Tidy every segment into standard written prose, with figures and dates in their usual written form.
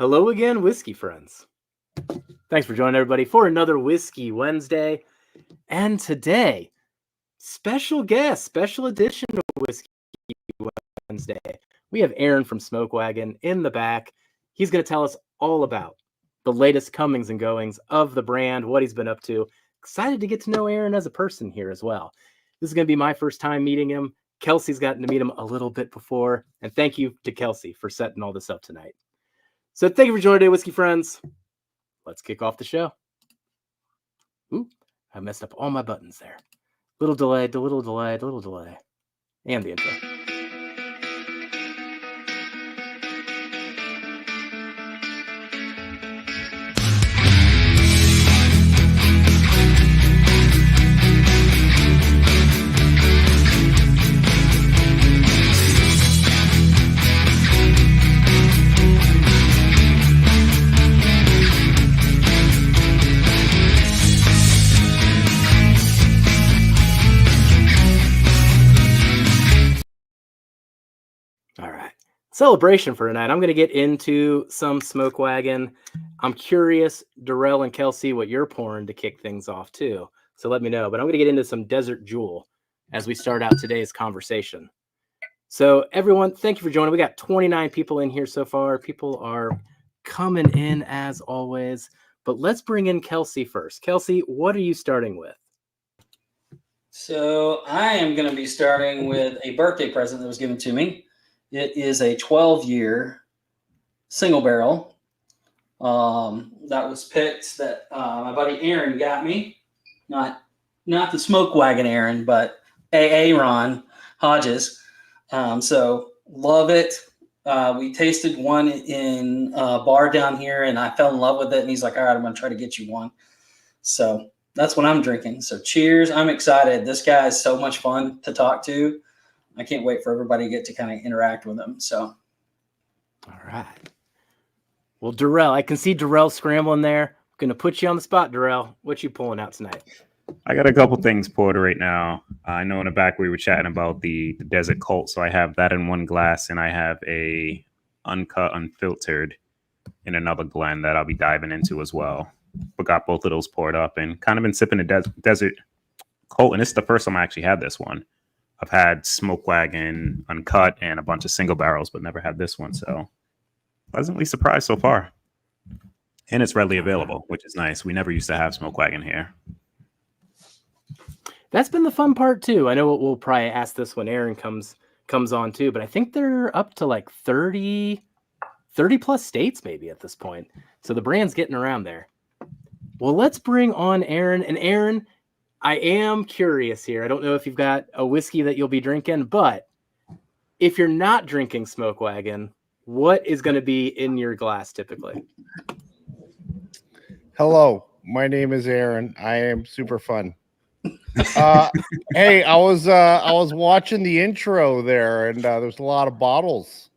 Hello again, whiskey friends. Thanks for joining everybody for another Whiskey Wednesday. And today, special guest, special edition of Whiskey Wednesday. We have Aaron from Smoke Wagon in the back. He's going to tell us all about the latest comings and goings of the brand, what he's been up to. Excited to get to know Aaron as a person here as well. This is going to be my first time meeting him. Kelsey's gotten to meet him a little bit before. And thank you to Kelsey for setting all this up tonight. So thank you for joining today, whiskey friends. Let's kick off the show. Ooh, I messed up all my buttons there. Little delayed. And the intro. Celebration for tonight. I'm going to get into some Smoke Wagon. I'm curious, Darrell and Kelsey, what you're pouring to kick things off too. So let me know. But I'm going to get into some Desert Jewel as we start out today's conversation. So everyone, thank you for joining. We got 29 people in here so far. People are coming in as always. But let's bring in Kelsey first. Kelsey, what are you starting with? So I am going to be starting with a birthday present that was given to me. It is a 12-year single barrel that was picked that my buddy Aaron got me. Not the Smoke Wagon Aaron, but Ron Hodges. So love it. We tasted one in a bar down here, and I fell in love with it. And he's like, all right, I'm going to try to get you one. So that's what I'm drinking. So cheers. I'm excited. This guy is so much fun to talk to. I can't wait for everybody to get to kind of interact with him. So, all right. Well, Darrell, I can see Darrell scrambling there. I'm going to put you on the spot, Darrell. What you pulling out tonight? I got a couple things poured right now. I know in the back we were chatting about the Desert Colt, so I have that in one glass, and I have a uncut, unfiltered in another blend that I'll be diving into as well. But got both of those poured up and kind of been sipping the Desert Colt, and it's the first time I actually had this one. I've had Smoke Wagon uncut and a bunch of single barrels, but never had this one. So pleasantly surprised so far. And it's readily available, which is nice. We never used to have Smoke Wagon here. That's been the fun part too. I know we'll probably ask this when Aaron comes on too, but I think they're up to like 30 plus states maybe at this point. So the brand's getting around there. Well, let's bring on Aaron. And Aaron, I am curious here. I don't know if you've got a whiskey that you'll be drinking, but if you're not drinking Smoke Wagon, what is going to be in your glass typically? Hello, my name is Aaron. I am super fun. Hey, I was watching the intro there, and there's a lot of bottles.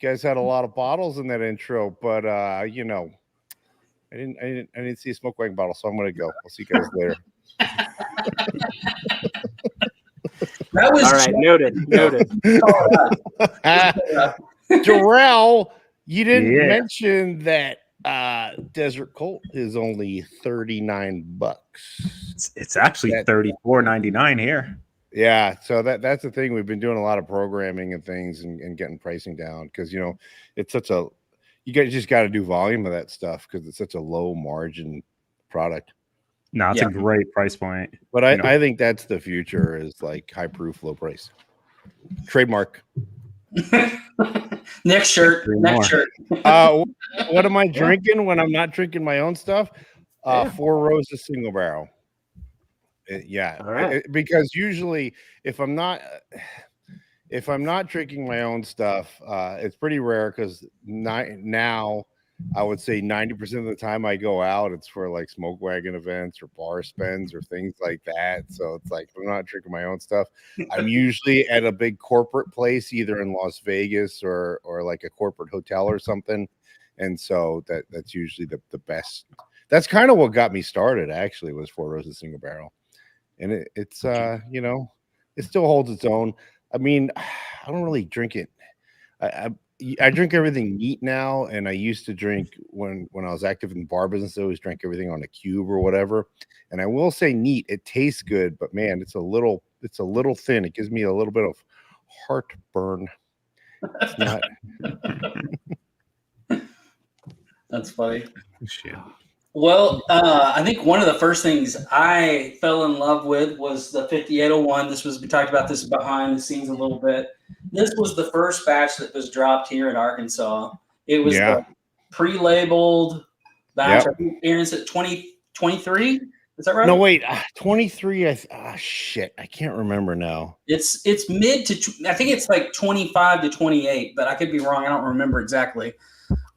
You guys had a lot of bottles in that intro, but I didn't see a Smoke Wagon bottle, so I'm gonna go. I'll see you guys later. that was all right. Noted. Darrell, you didn't mention that Desert Colt is only $39. It's actually $34.99 here. Yeah, so that's the thing. We've been doing a lot of programming and things and getting pricing down because it's such a just got to do volume of that stuff because it's such a low margin product. No, it's a great price point. But I think that's the future is like high proof, low price. Trademark. Next shirt. What am I drinking when I'm not drinking my own stuff? Four Roses single barrel. All right. Because usually if I'm not drinking my own stuff, it's pretty rare because now I would say 90% of the time I go out, it's for like Smoke Wagon events or bar spends or things like that. So it's like, if I'm not drinking my own stuff, I'm usually at a big corporate place, either in Las Vegas or like a corporate hotel or something. And so that's usually the best. That's kind of what got me started, actually, was Four Roses single barrel. And it's it still holds its own. I mean, I don't really drink it. I drink everything neat now, and I used to drink when I was active in the bar business. I always drank everything on a cube or whatever. And I will say, neat, it tastes good, but man, it's a little thin. It gives me a little bit of heartburn. It's not. That's funny. Shit. Well, I think one of the first things I fell in love with was the 5801. We talked about this behind the scenes a little bit. This was the first batch that was dropped here in Arkansas. It was the pre-labeled batch. Yep. I think Aaron's at 2023. Is that right? No, wait, 23. Shit, I can't remember now. It's mid to, I think it's like 25 to 28, but I could be wrong. I don't remember exactly.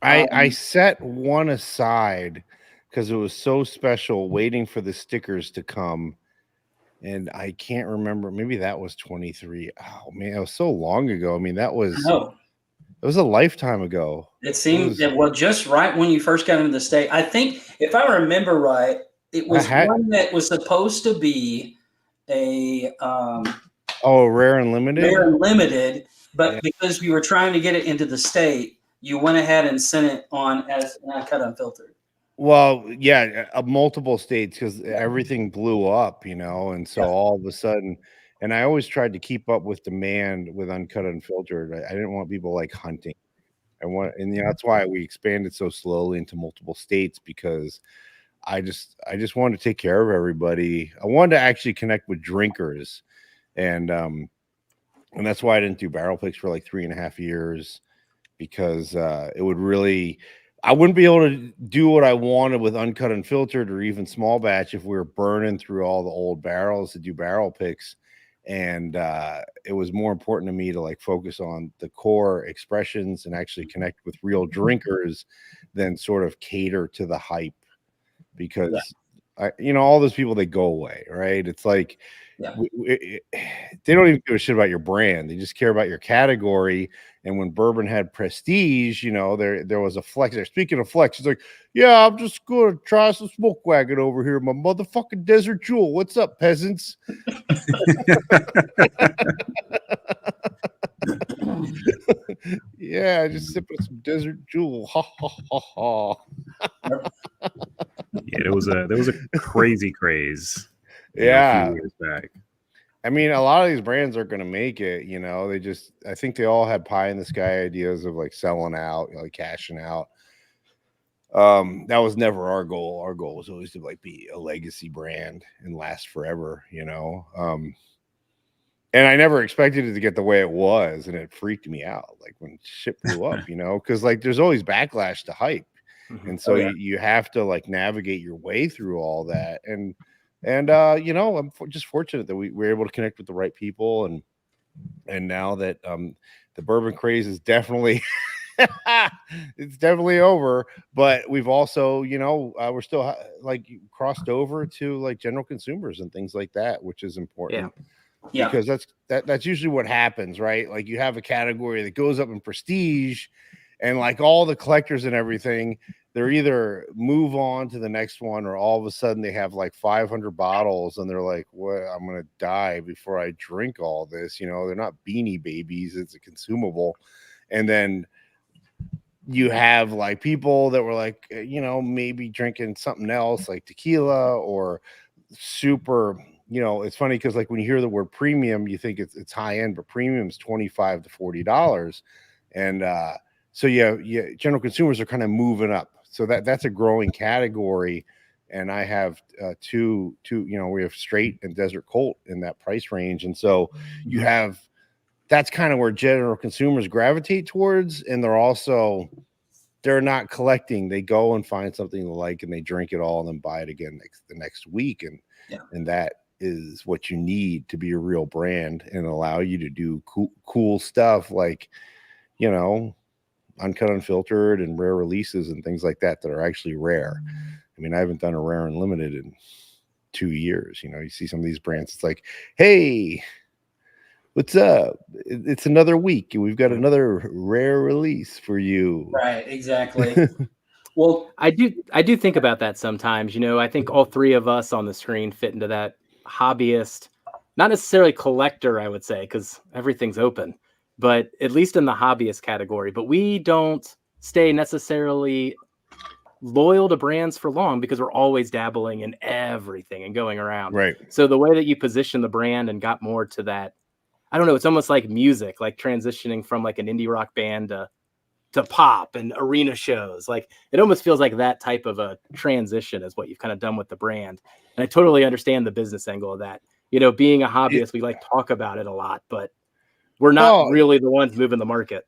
I set one aside because it was so special, waiting for the stickers to come. And I can't remember. Maybe that was 23. Oh man, it was so long ago. I mean, it was a lifetime ago. It seemed well, just right when you first got into the state. I think if I remember right, it was one that was supposed to be a rare and limited. But because we were trying to get it into the state, you went ahead and sent it on as an uncut unfiltered. Well, yeah, multiple states, because everything blew up, and so all of a sudden, and I always tried to keep up with demand with uncut unfiltered. I didn't want people like hunting. That's why we expanded so slowly into multiple states, because I just wanted to take care of everybody. I wanted to actually connect with drinkers, and that's why I didn't do barrel picks for like 3.5 years, because it would really. I wouldn't be able to do what I wanted with uncut unfiltered or even small batch if we were burning through all the old barrels to do barrel picks. And it was more important to me to like focus on the core expressions and actually connect with real drinkers than sort of cater to the hype, because all those people, they go away, right? It's like they don't even give a shit about your brand. They just care about your category. And when bourbon had prestige, there was a flex there. Speaking of flex, it's like, yeah, I'm just going to try some Smoke Wagon over here, my motherfucking Desert Jewel. What's up, peasants? Yeah, just sipping some Desert Jewel. Ha ha ha ha. Yeah, there was a crazy craze. Yeah, a few years back. I mean, a lot of these brands aren't going to make it. I think they all had pie in the sky ideas of like selling out, like cashing out. That was never our goal. Our goal was always to like be a legacy brand and last forever. And I never expected it to get the way it was, and it freaked me out. Like when shit blew up, because like there's always backlash to hype. And so you have to like navigate your way through all that. And I'm just fortunate that we were able to connect with the right people. And now that the bourbon craze is definitely, it's definitely over, but we've also, we're still like crossed over to like general consumers and things like that, which is important. Yeah. Because that's usually what happens, right? Like you have a category that goes up in prestige, and like all the collectors and everything, they're either move on to the next one, or all of a sudden they have like 500 bottles and they're like, what, I'm going to die before I drink all this. They're not Beanie Babies. It's a consumable. And then you have like people that were like, maybe drinking something else like tequila or super, it's funny because like when you hear the word premium, you think it's high end, but premium is $25 to $40. And so general consumers are kind of moving up. So that's a growing category. And I have two, we have straight and desert colt in that price range. And so that's kind of where general consumers gravitate towards. And they're not collecting. They go and find something they like and they drink it all and then buy it again the next week. And that is what you need to be a real brand and allow you to do cool stuff like, uncut unfiltered and rare releases and things like that are actually rare. I mean, I haven't done a rare and limited in 2 years. You see some of these brands, it's like, hey, what's up? It's another week and we've got another rare release for you. Right, exactly. Well, I do think about that sometimes. I think all three of us on the screen fit into that hobbyist, not necessarily collector, I would say, because everything's open. but at least in the hobbyist category. But we don't stay necessarily loyal to brands for long because we're always dabbling in everything and going around. Right. So the way that you position the brand and got more to that, I don't know, it's almost like music, like transitioning from like an indie rock band to pop and arena shows. Like it almost feels like that type of a transition is what you've kind of done with the brand. And I totally understand the business angle of that. You know, being a hobbyist, we like talk about it a lot, but we're not really the ones moving the market.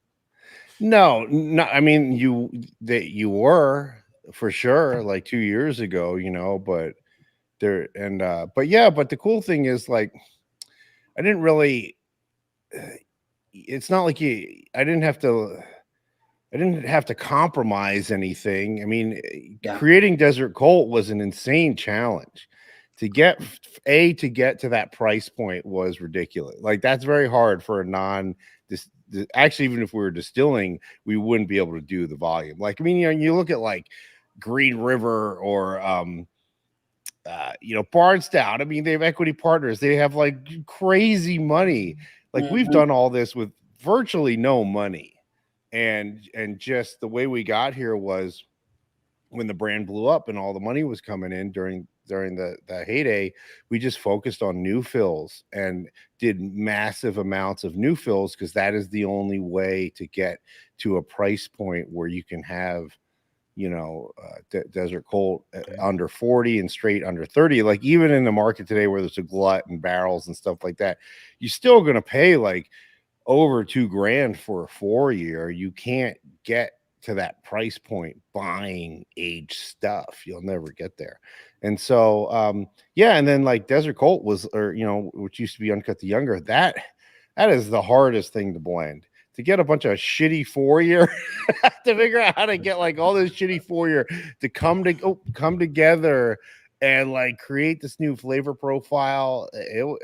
No, I mean, you were for sure like 2 years ago, you know, but but the cool thing is like, I didn't really, it's not like I didn't have to compromise anything. I mean, creating Desert Colt was an insane challenge. To get to that price point was ridiculous. Like that's very hard for a actually, even if we were distilling, we wouldn't be able to do the volume. Like, I mean, you know, you look at like Green River or you know, Barn Stout. I mean, they have equity partners. They have like crazy money. Like we've done all this with virtually no money. And just the way we got here was when the brand blew up and all the money was coming in during the heyday, we just focused on new fills and did massive amounts of new fills because that is the only way to get to a price point where you can have, you know, Desert Colt under 40 and straight under 30. Like even in the market today where there's a glut and barrels and stuff like that, you're still going to pay like over $2,000 for a 4-year. You can't get to that price point buying aged stuff. You'll never get there. And so yeah, and then like Desert Colt was, or you know, which used to be Uncut the Younger, that is the hardest thing to blend. To get a bunch of shitty 4-year to figure out how to get like all this shitty 4-year to come together and like create this new flavor profile.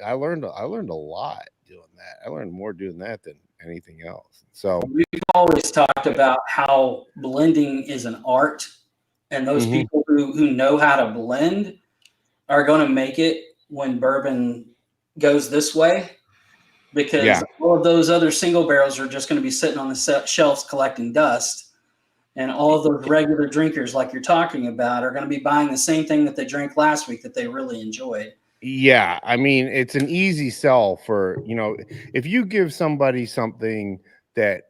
I learned a lot doing that. I learned more doing that than anything else. So we've always talked about how blending is an art, and those people who know how to blend are going to make it when bourbon goes this way, because all of those other single barrels are just going to be sitting on the shelves collecting dust, and all of those regular drinkers like you're talking about are going to be buying the same thing that they drank last week that they really enjoyed. Yeah, I mean, it's an easy sell for, you know, if you give somebody something that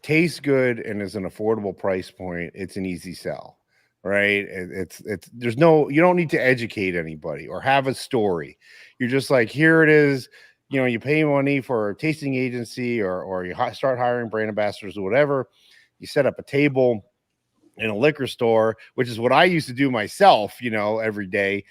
tastes good and is an affordable price point, it's an easy sell, right? It's there's no, you don't need to educate anybody or have a story. You're just like, here it is. You know, you pay money for a tasting agency or you start hiring brand ambassadors or whatever. You set up a table in a liquor store, which is what I used to do myself, you know, every day.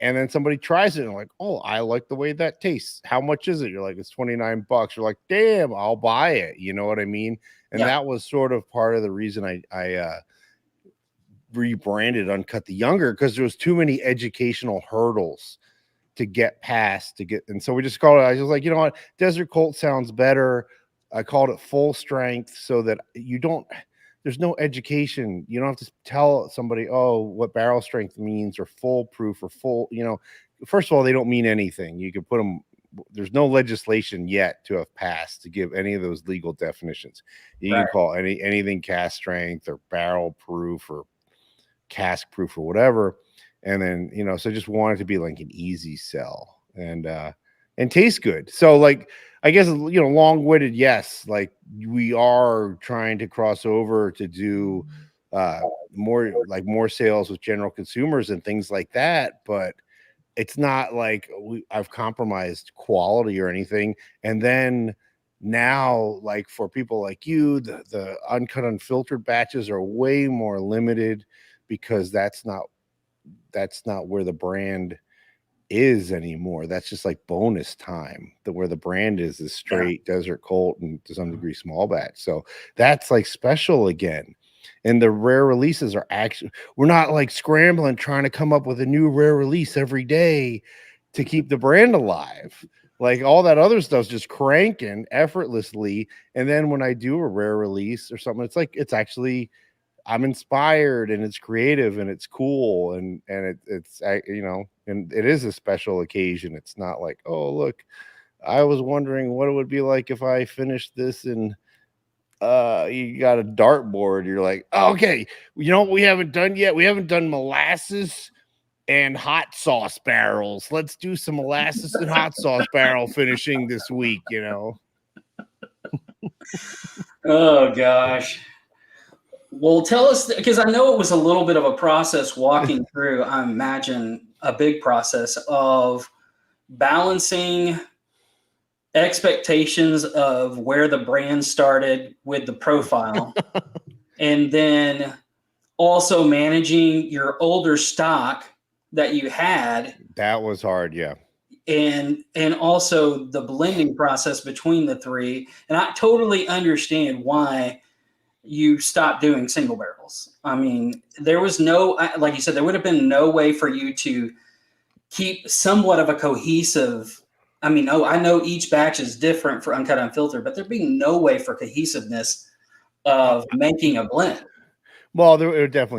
And then somebody tries it and like, oh, I like the way that tastes. How much is it? You're like, it's $29. You're like, damn, I'll buy it. You know what I mean? And that was sort of part of the reason I rebranded Uncut the Younger, because there was too many educational hurdles to get past and so we just called it, I was like, you know what, Desert Colt sounds better. I called it full strength so that there's no education. You don't have to tell somebody, oh, what barrel strength means or full proof or full, you know, first of all, they don't mean anything. You can put them, there's no legislation yet to have passed to give any of those legal definitions. You can call anything cast strength or barrel proof or cask proof or whatever. And then, you know, so I just wanted to be like an easy sell and taste good. So like, I guess, you know, long-winded, yes, like we are trying to cross over to do more sales with general consumers and things like that, but it's not like I've compromised quality or anything. And then now, like for people like you, the uncut unfiltered batches are way more limited because that's not where the brand is anymore. That's just like bonus time. Where the brand is straight Desert Colt and to some degree small batch. So that's like special again. And the rare releases are actually, we're not like scrambling trying to come up with a new rare release every day to keep the brand alive. Like all that other stuff's just cranking effortlessly. And then when I do a rare release or something, it's like, it's actually, I'm inspired and it's creative and it's cool and it's you know, and it is a special occasion. It's not like, oh look, I was wondering what it would be like if I finished this in you got a dartboard. You're like, oh, okay, you know what we haven't done yet? We haven't done molasses and hot sauce barrels. Let's do some molasses and hot sauce barrel finishing this week, you know. Oh gosh. Well, tell us, because I know it was a little bit of a process walking through, I imagine a big process of balancing expectations of where the brand started with the profile, and then also managing your older stock that you had. That was hard, yeah. And also the blending process between the three. And I totally understand why you stopped doing single barrels. I mean, there was no, like you said, there would have been no way for you to keep somewhat of a cohesive. I mean, I know each batch is different for uncut unfiltered, but there'd be no way for cohesiveness of making a blend. Well, there would have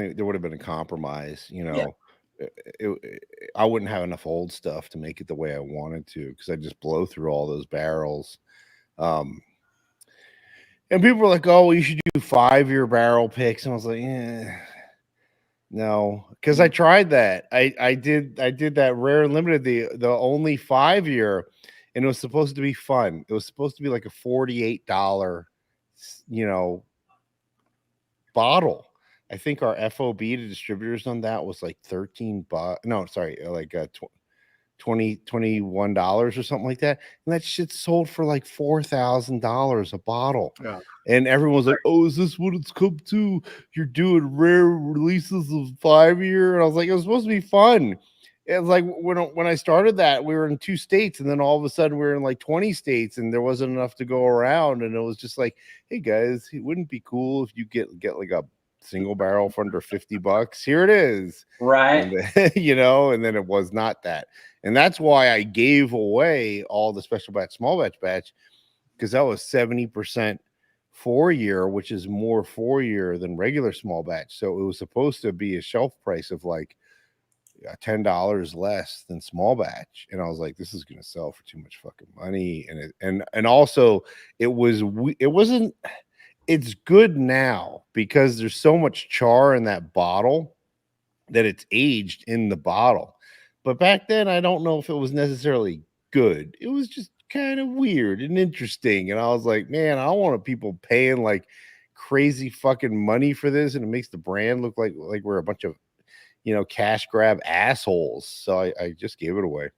been a compromise, you know. Yeah. I wouldn't have enough old stuff to make it the way I wanted to, because I just blow through all those barrels. And people were like, "Oh, well, you should do 5-year barrel picks," and I was like, no, because I tried that. I did that rare and limited, the only 5-year, and it was supposed to be fun. It was supposed to be like a $48, you know, bottle. I think our FOB to distributors on that was like $13. No, sorry, like $21 or something like that. And that shit sold for like $4,000 a bottle. Yeah. And everyone was like, "Oh, is this what it's come to? You're doing rare releases of 5-year?" And I was like, it was supposed to be fun. It was like when I started that, we were in 2 states, and then all of a sudden we were in like 20 states, and there wasn't enough to go around. And it was just like, hey guys, it wouldn't be cool if you get like a single barrel for under $50. Here it is, Right. and then, you know, and then it was not that. And that's why I gave away all the special batch, small batch, because that was 70% 4-year, which is more 4-year than regular small batch. So it was supposed to be a shelf price of like $10 less than small batch. And I was like, this is going to sell for too much fucking money. And also it's good now because there's so much char in that bottle that it's aged in the bottle. But back then, I don't know if it was necessarily good. It was just kind of weird and interesting. And I was like, man, I don't want people paying like crazy fucking money for this. And it makes the brand look like we're a bunch of, you know, cash grab assholes. So I just gave it away.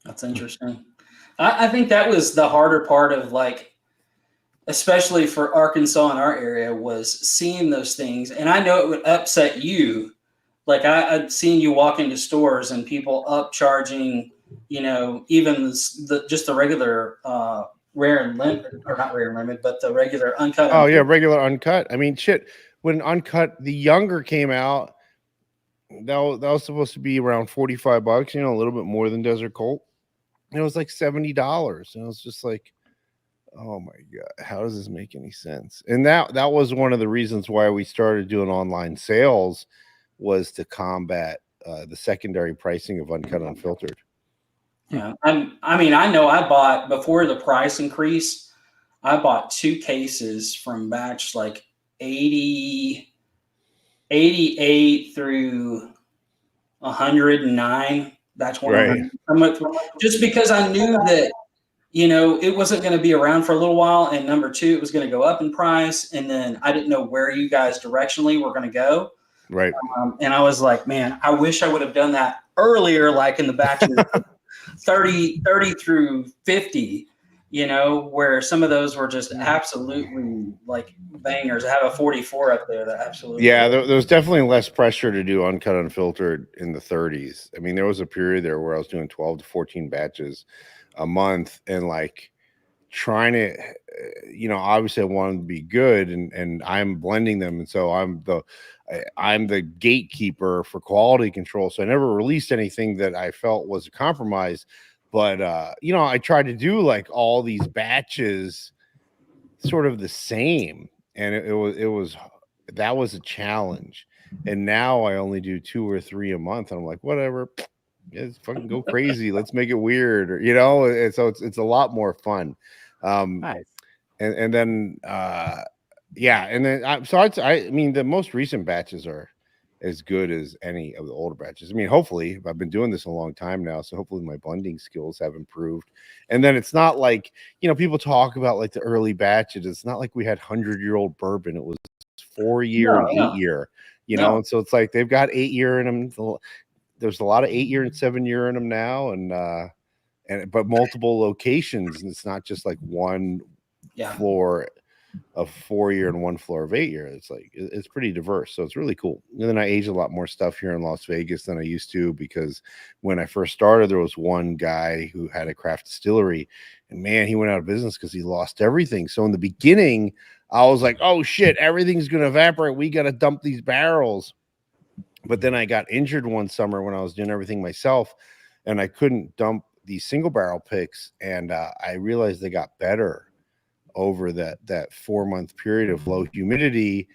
That's interesting. I think that was the harder part of, like, especially for Arkansas in our area, was seeing those things. And I know it would upset you. Like I'd seen you walk into stores and people upcharging, you know, even just the regular rare and limited, or not rare and limited, but the regular uncut. Oh yeah, regular uncut. I mean, shit. When uncut, the younger came out, that was supposed to be around $45, you know, a little bit more than Desert Colt. And it was like $70, and I was just like, oh my god, how does this make any sense? And that was one of the reasons why we started doing online sales, was to combat the secondary pricing of uncut unfiltered. Yeah, I mean, I know I bought, before the price increase, I bought 2 cases from batch like 88 through 109. That's one. Right. Just because I knew that, you know, it wasn't going to be around for a little while, and number 2, it was going to go up in price, and then I didn't know where you guys directionally were going to go. Right. And I was like, man, I wish I would have done that earlier, like in the batches 30 through 50, you know, where some of those were just absolutely like bangers. I have a 44 up there that absolutely. Yeah, there was definitely less pressure to do uncut unfiltered in the 30s. I mean, there was a period there where I was doing 12 to 14 batches a month, and like trying to, you know, obviously I wanted to be good, and I'm blending them, and so I'm the gatekeeper for quality control. So I never released anything that I felt was a compromise. But you know, I tried to do like all these batches sort of the same, and that was a challenge. And now I only do 2 or 3 a month, and I'm like, whatever, let's fucking go crazy. Let's make it weird, or, you know. And so it's a lot more fun. Nice. And then yeah, and then I mean the most recent batches are as good as any of the older batches. I mean, hopefully, I've been doing this a long time now, so hopefully my blending skills have improved. And then it's not like, you know, people talk about like the early batches. It's not like we had 100-year-old bourbon. It was 4-year and 8-year, you know. And so it's like they've got 8-year in them. There's a lot of 8-year and 7-year in them now, and but multiple locations, and it's not just like one floor of 4-year and one floor of 8-year. It's like it's pretty diverse, so it's really cool. And then I age a lot more stuff here in Las Vegas than I used to, because when I first started, there was one guy who had a craft distillery, and man, he went out of business because he lost everything. So in the beginning, I was like, oh shit, everything's gonna evaporate, we gotta dump these barrels. But then I got injured one summer when I was doing everything myself, and I couldn't dump these single barrel picks, and I realized they got better over that 4-month period of low humidity,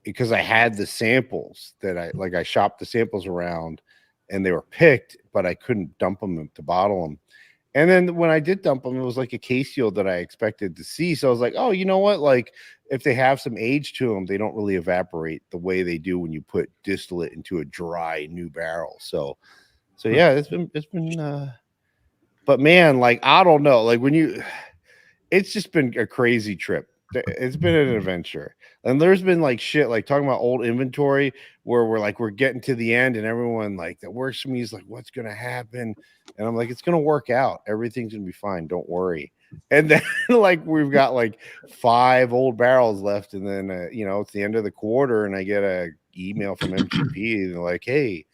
because I had the samples that I shopped the samples around, and they were picked, but I couldn't dump them to bottle them. And then when I did dump them, it was like a case yield that I expected to see. So I was like, oh, you know what? Like if they have some age to them, they don't really evaporate the way they do when you put distillate into a dry new barrel. So yeah, it's been but man, like, I don't know, like it's just been a crazy trip. It's been an adventure. And there's been like shit, like talking about old inventory, where we're getting to the end, and everyone like that works for me is like, what's going to happen? And I'm like, it's going to work out. Everything's going to be fine. Don't worry. And then like we've got like 5 old barrels left. And then, you know, it's the end of the quarter, and I get a email from MGP, and they're like, hey,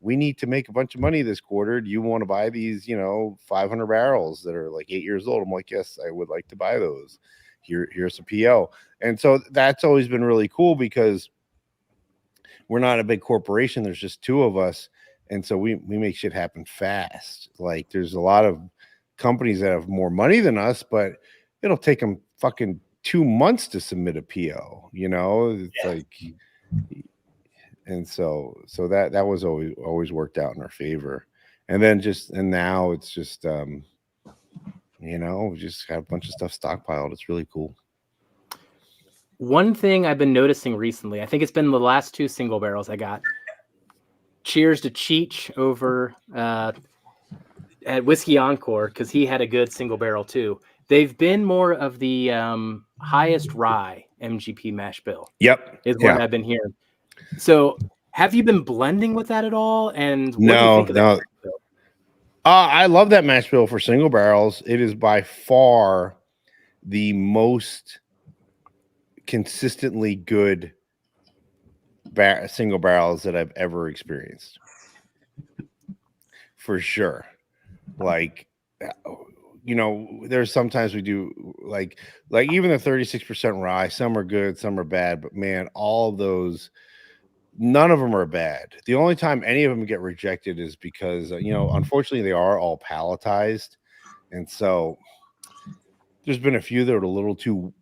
we need to make a bunch of money this quarter. Do you want to buy these, you know, 500 barrels that are like 8 years old? I'm like, yes, I would like to buy those. Here's a PO. And so that's always been really cool, because we're not a big corporation. There's just 2 of us. And so we make shit happen fast. Like there's a lot of companies that have more money than us, but it'll take them fucking 2 months to submit a PO, you know. It's like, and so that was always worked out in our favor. And then now it's just you know, we just got a bunch of stuff stockpiled. It's really cool. One thing I've been noticing recently, I think it's been the last 2 single barrels I got. Cheers to Cheech over at Whiskey Encore, because he had a good single barrel too. They've been more of the highest rye MGP mash bill. Yep, is what I've been hearing. So, have you been blending with that at all? And what do you think of that? I love that mash bill for single barrels. It is by far the most consistently good single barrels that I've ever experienced, for sure. Like, you know, there's sometimes we do like even the 36% rye. Some are good, some are bad, but man, all of those, none of them are bad. The only time any of them get rejected is because, you know, unfortunately they are all palletized. And so there's been a few that are a little too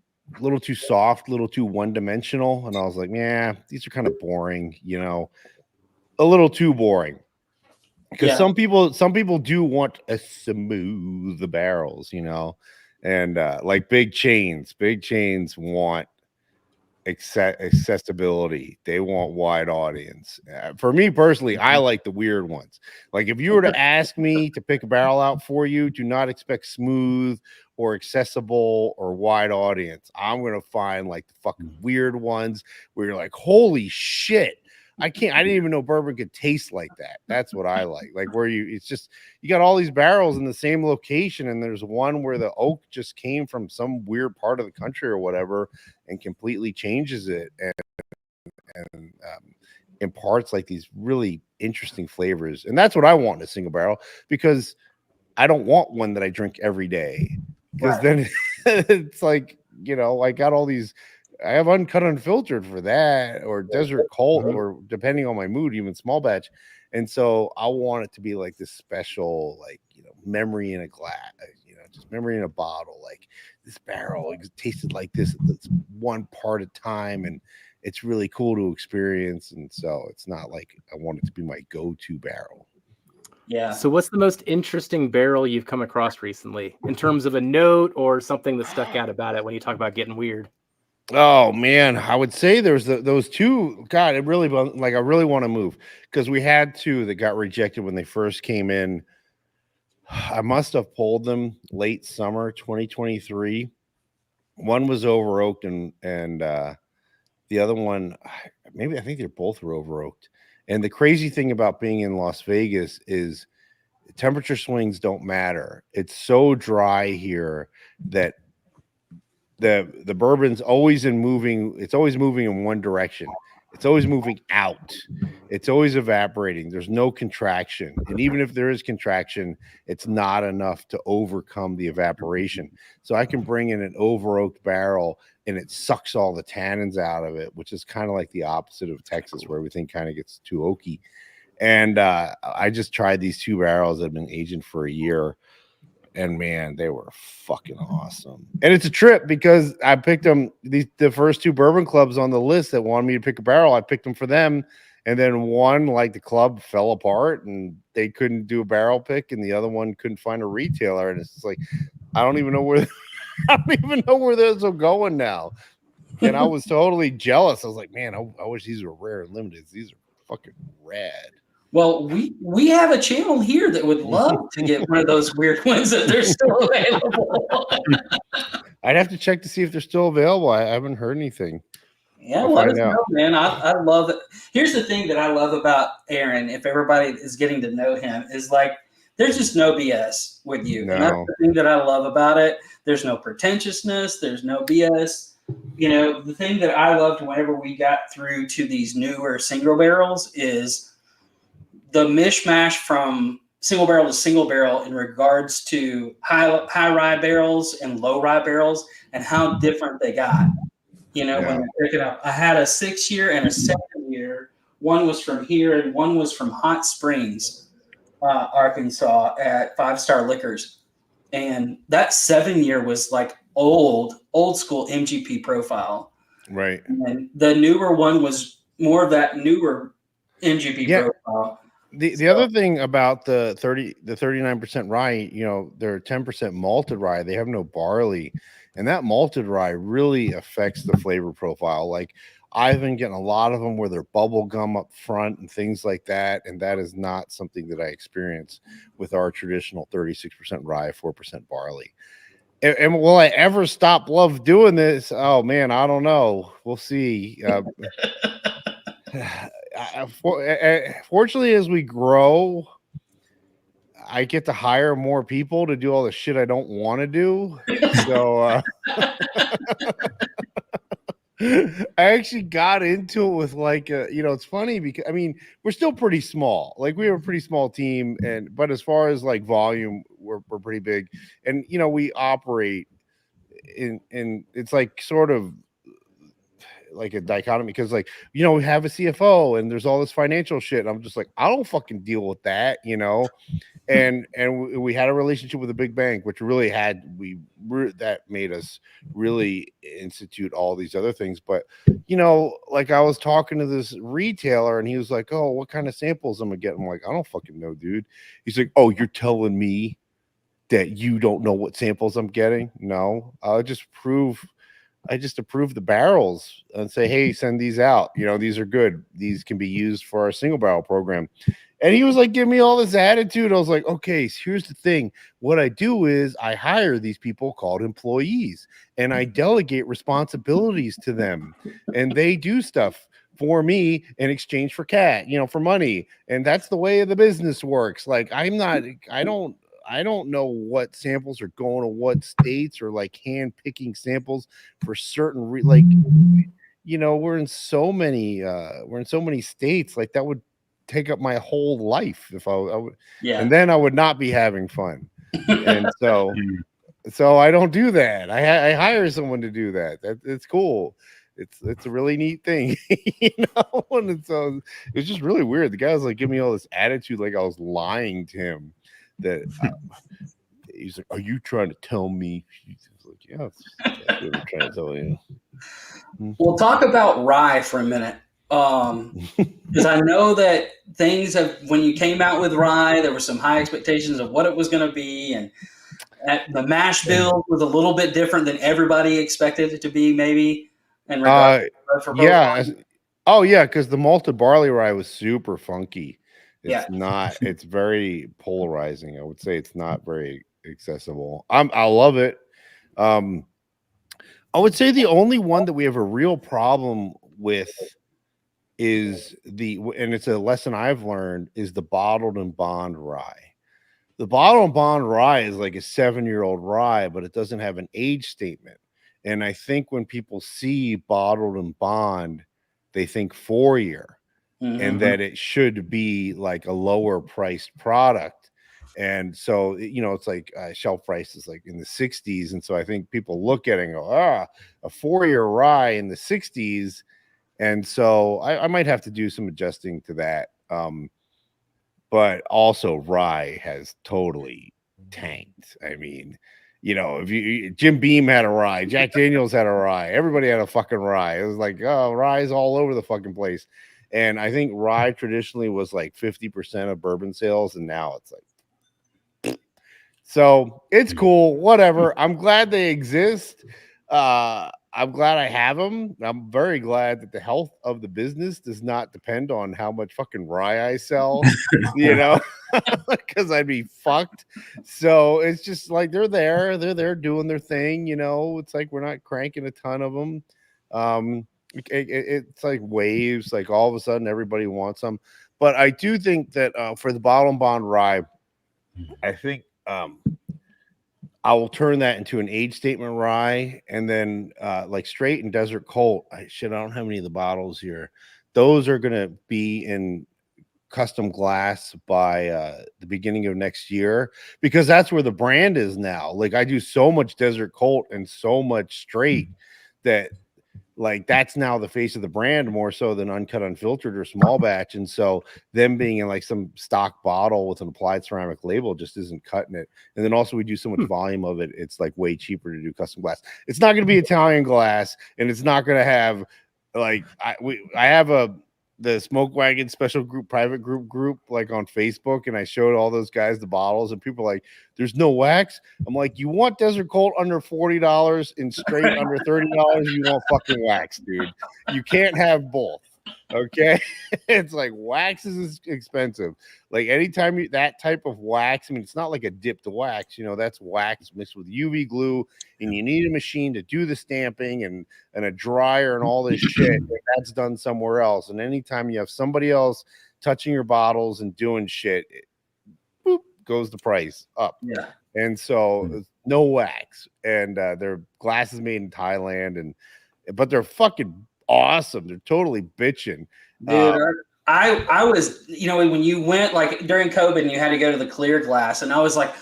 soft, a little too one-dimensional. And I was like, yeah, these are kind of boring, you know, a little too boring. Because some people do want a smooth barrels, you know, and like big chains want accessibility. They want wide audience. For me personally, I like the weird ones. Like if you were to ask me to pick a barrel out for you, do not expect smooth or accessible or wide audience. I'm gonna find like the fucking weird ones where you're like, holy shit, I didn't even know bourbon could taste like that. That's what I like where it's just, you got all these barrels in the same location, and there's one where the oak just came from some weird part of the country or whatever and completely changes it and imparts like these really interesting flavors. And that's what I want in a single barrel, because I don't want one that I drink every day, because then it's like, you know, I got all these, I have uncut unfiltered for that, or desert cold, or depending on my mood, even small batch. And so I want it to be like this special, like, you know, memory in a glass, you know, just memory in a bottle. Like this barrel, it tasted like this one part of time, and it's really cool to experience. And so it's not like I want it to be my go-to barrel. Yeah. So what's the most interesting barrel you've come across recently in terms of a note or something that stuck out about it when you talk about getting weird? Oh man, I would say there's those two. God, it really like I really want to move because we had two that got rejected when they first came in. I must have pulled them late summer 2023. One was over oaked and the other one, maybe I think they're both were over oaked. And the crazy thing about being in Las Vegas is temperature swings don't matter. It's so dry here that the bourbon's always it's always moving in one direction. It's always moving out. It's always evaporating. There's no contraction. And even if there is contraction, it's not enough to overcome the evaporation. So I can bring in an over oaked barrel and it sucks all the tannins out of it, which is kind of like the opposite of Texas, where everything kind of gets too oaky. And I just tried these two barrels that have been aging for a year. And man, they were fucking awesome. And it's a trip because I picked them, the first two bourbon clubs on the list that wanted me to pick a barrel. I picked them for them. And then one, like the club fell apart and they couldn't do a barrel pick, and the other one couldn't find a retailer. And it's just like, I don't even know where those are going now. And I was totally jealous. I was like, man, I wish these were rare and limited. These are fucking rad. Well, we have a channel here that would love to get one of those weird ones that they're still available. I'd have to check to see if they're still available. I haven't heard anything. Yeah, let us know, man. I love it. Here's the thing that I love about Aaron, if everybody is getting to know him, is like there's just no BS with you. No. And that's the thing that I love about it. There's no pretentiousness. There's no BS. You know, the thing that I loved whenever we got through to these newer single barrels is the mishmash from single barrel to single barrel in regards to high rye barrels and low rye barrels and how different they got. You know, when you're picking up, I had a 6-year and a 7-year. One was from here and one was from Hot Springs, Arkansas, at 5 Star Liquors. And that 7-year was like old school MGP profile. Right. And the newer one was more of that newer MGP profile. The other thing about the 39% rye, you know, they're 10% malted rye. They have no barley, and that malted rye really affects the flavor profile. Like I've been getting a lot of them where they're bubble gum up front and things like that, and that is not something that I experience with our traditional 36% rye, 4% barley. And will I ever stop love doing this? Oh man, I don't know. We'll see. Fortunately, as we grow, I get to hire more people to do all the shit I don't want to do. So I actually got into it with like, you know, it's funny because I mean, we're still pretty small. Like we have a pretty small team, but as far as like volume, we're pretty big. And you know, we operate in it's like sort of like a dichotomy because like, you know, we have a CFO and there's all this financial shit. And I'm just like, I don't fucking deal with that, you know. And we had a relationship with a big bank, which really that made us really institute all these other things. But you know, like I was talking to this retailer and he was like, oh, what kind of samples am I getting? I'm like, I don't fucking know, dude. He's like, oh, you're telling me that you don't know what samples I'm getting? No, I just approve the barrels and say, hey, send these out. You know, these are good. These can be used for our single barrel program. And he was like, give me all this attitude. I was like, okay, so here's the thing. What I do is I hire these people called employees and I delegate responsibilities to them and they do stuff for me in exchange for for money. And that's the way the business works. Like I don't know what samples are going to what states or like hand picking samples for certain like, you know, we're in so many states, like that would take up my whole life if I would, and then I would not be having fun. And so I don't do that. I hire someone to do that. It's cool. It's a really neat thing, you know. And so it's just really weird. The guy was like giving me all this attitude, like I was lying to him. That he's like, are you trying to tell me? He's like, yeah, that's what I'm trying to tell you. We'll talk about rye for a minute. Because I know that things have, when you came out with Rye, there were some high expectations of what it was going to be, and the mash bill was a little bit different than everybody expected it to be, maybe. In regard for both yeah. Oh yeah, because the malted barley rye was super funky. It's Yeah. not. It's very polarizing. I would say it's not very accessible. I love it. I would say the only one that we have a real problem with is and it's a lesson I've learned, is the bottled and bond rye. The bottled and bond rye is like a 7-year-old rye, but it doesn't have an age statement. And I think when people see bottled and bond, they think 4-year, and that it should be like a lower priced product. And so, it's like shelf price is like in the 60s. And so I think people look at it and go, a 4-year rye in the 60s. And so I might have to do some adjusting to that. But also rye has totally tanked. I mean, if Jim Beam had a rye, Jack Daniels had a rye, everybody had a fucking rye. It was like, oh, rye's all over the fucking place. And I think rye traditionally was like 50% of bourbon sales, and now it's like, so it's cool, whatever. I'm glad they exist. I'm glad I have them. I'm very glad that the health of the business does not depend on how much fucking rye I sell, because I'd be fucked. So it's just like they're there doing their thing. It's like we're not cranking a ton of them. It's like waves. Like all of a sudden, everybody wants them. But I do think that for the bottle and bond rye, I think I will turn that into an age statement rye, and then like straight and desert colt. I don't have any of the bottles here. Those are going to be in custom glass by the beginning of next year, because that's where the brand is now. Like I do so much desert colt and so much straight that like that's now the face of the brand more so than uncut, unfiltered, or small batch. And so them being in like some stock bottle with an applied ceramic label just isn't cutting it. And then also we do so much volume of it, it's like way cheaper to do custom glass. It's not going to be Italian glass, and it's not going to have like I have the Smoke Wagon special group, private group like on Facebook, and I showed all those guys the bottles, and people are like, there's no wax. I'm like, you want desert colt under $40 and straight under $30, you want fucking wax, dude. You can't have both. Okay. It's like wax is expensive. Like anytime that type of wax, I mean, it's not like a dipped wax, that's wax mixed with UV glue, and you need a machine to do the stamping and a dryer and all this shit. And that's done somewhere else. And anytime you have somebody else touching your bottles and doing shit, boop, goes the price up. Yeah. And so no wax, and their glass is made in Thailand, but they're fucking awesome. They're totally bitching. Dude, I was, when you went like during COVID and you had to go to the clear glass, and I was like,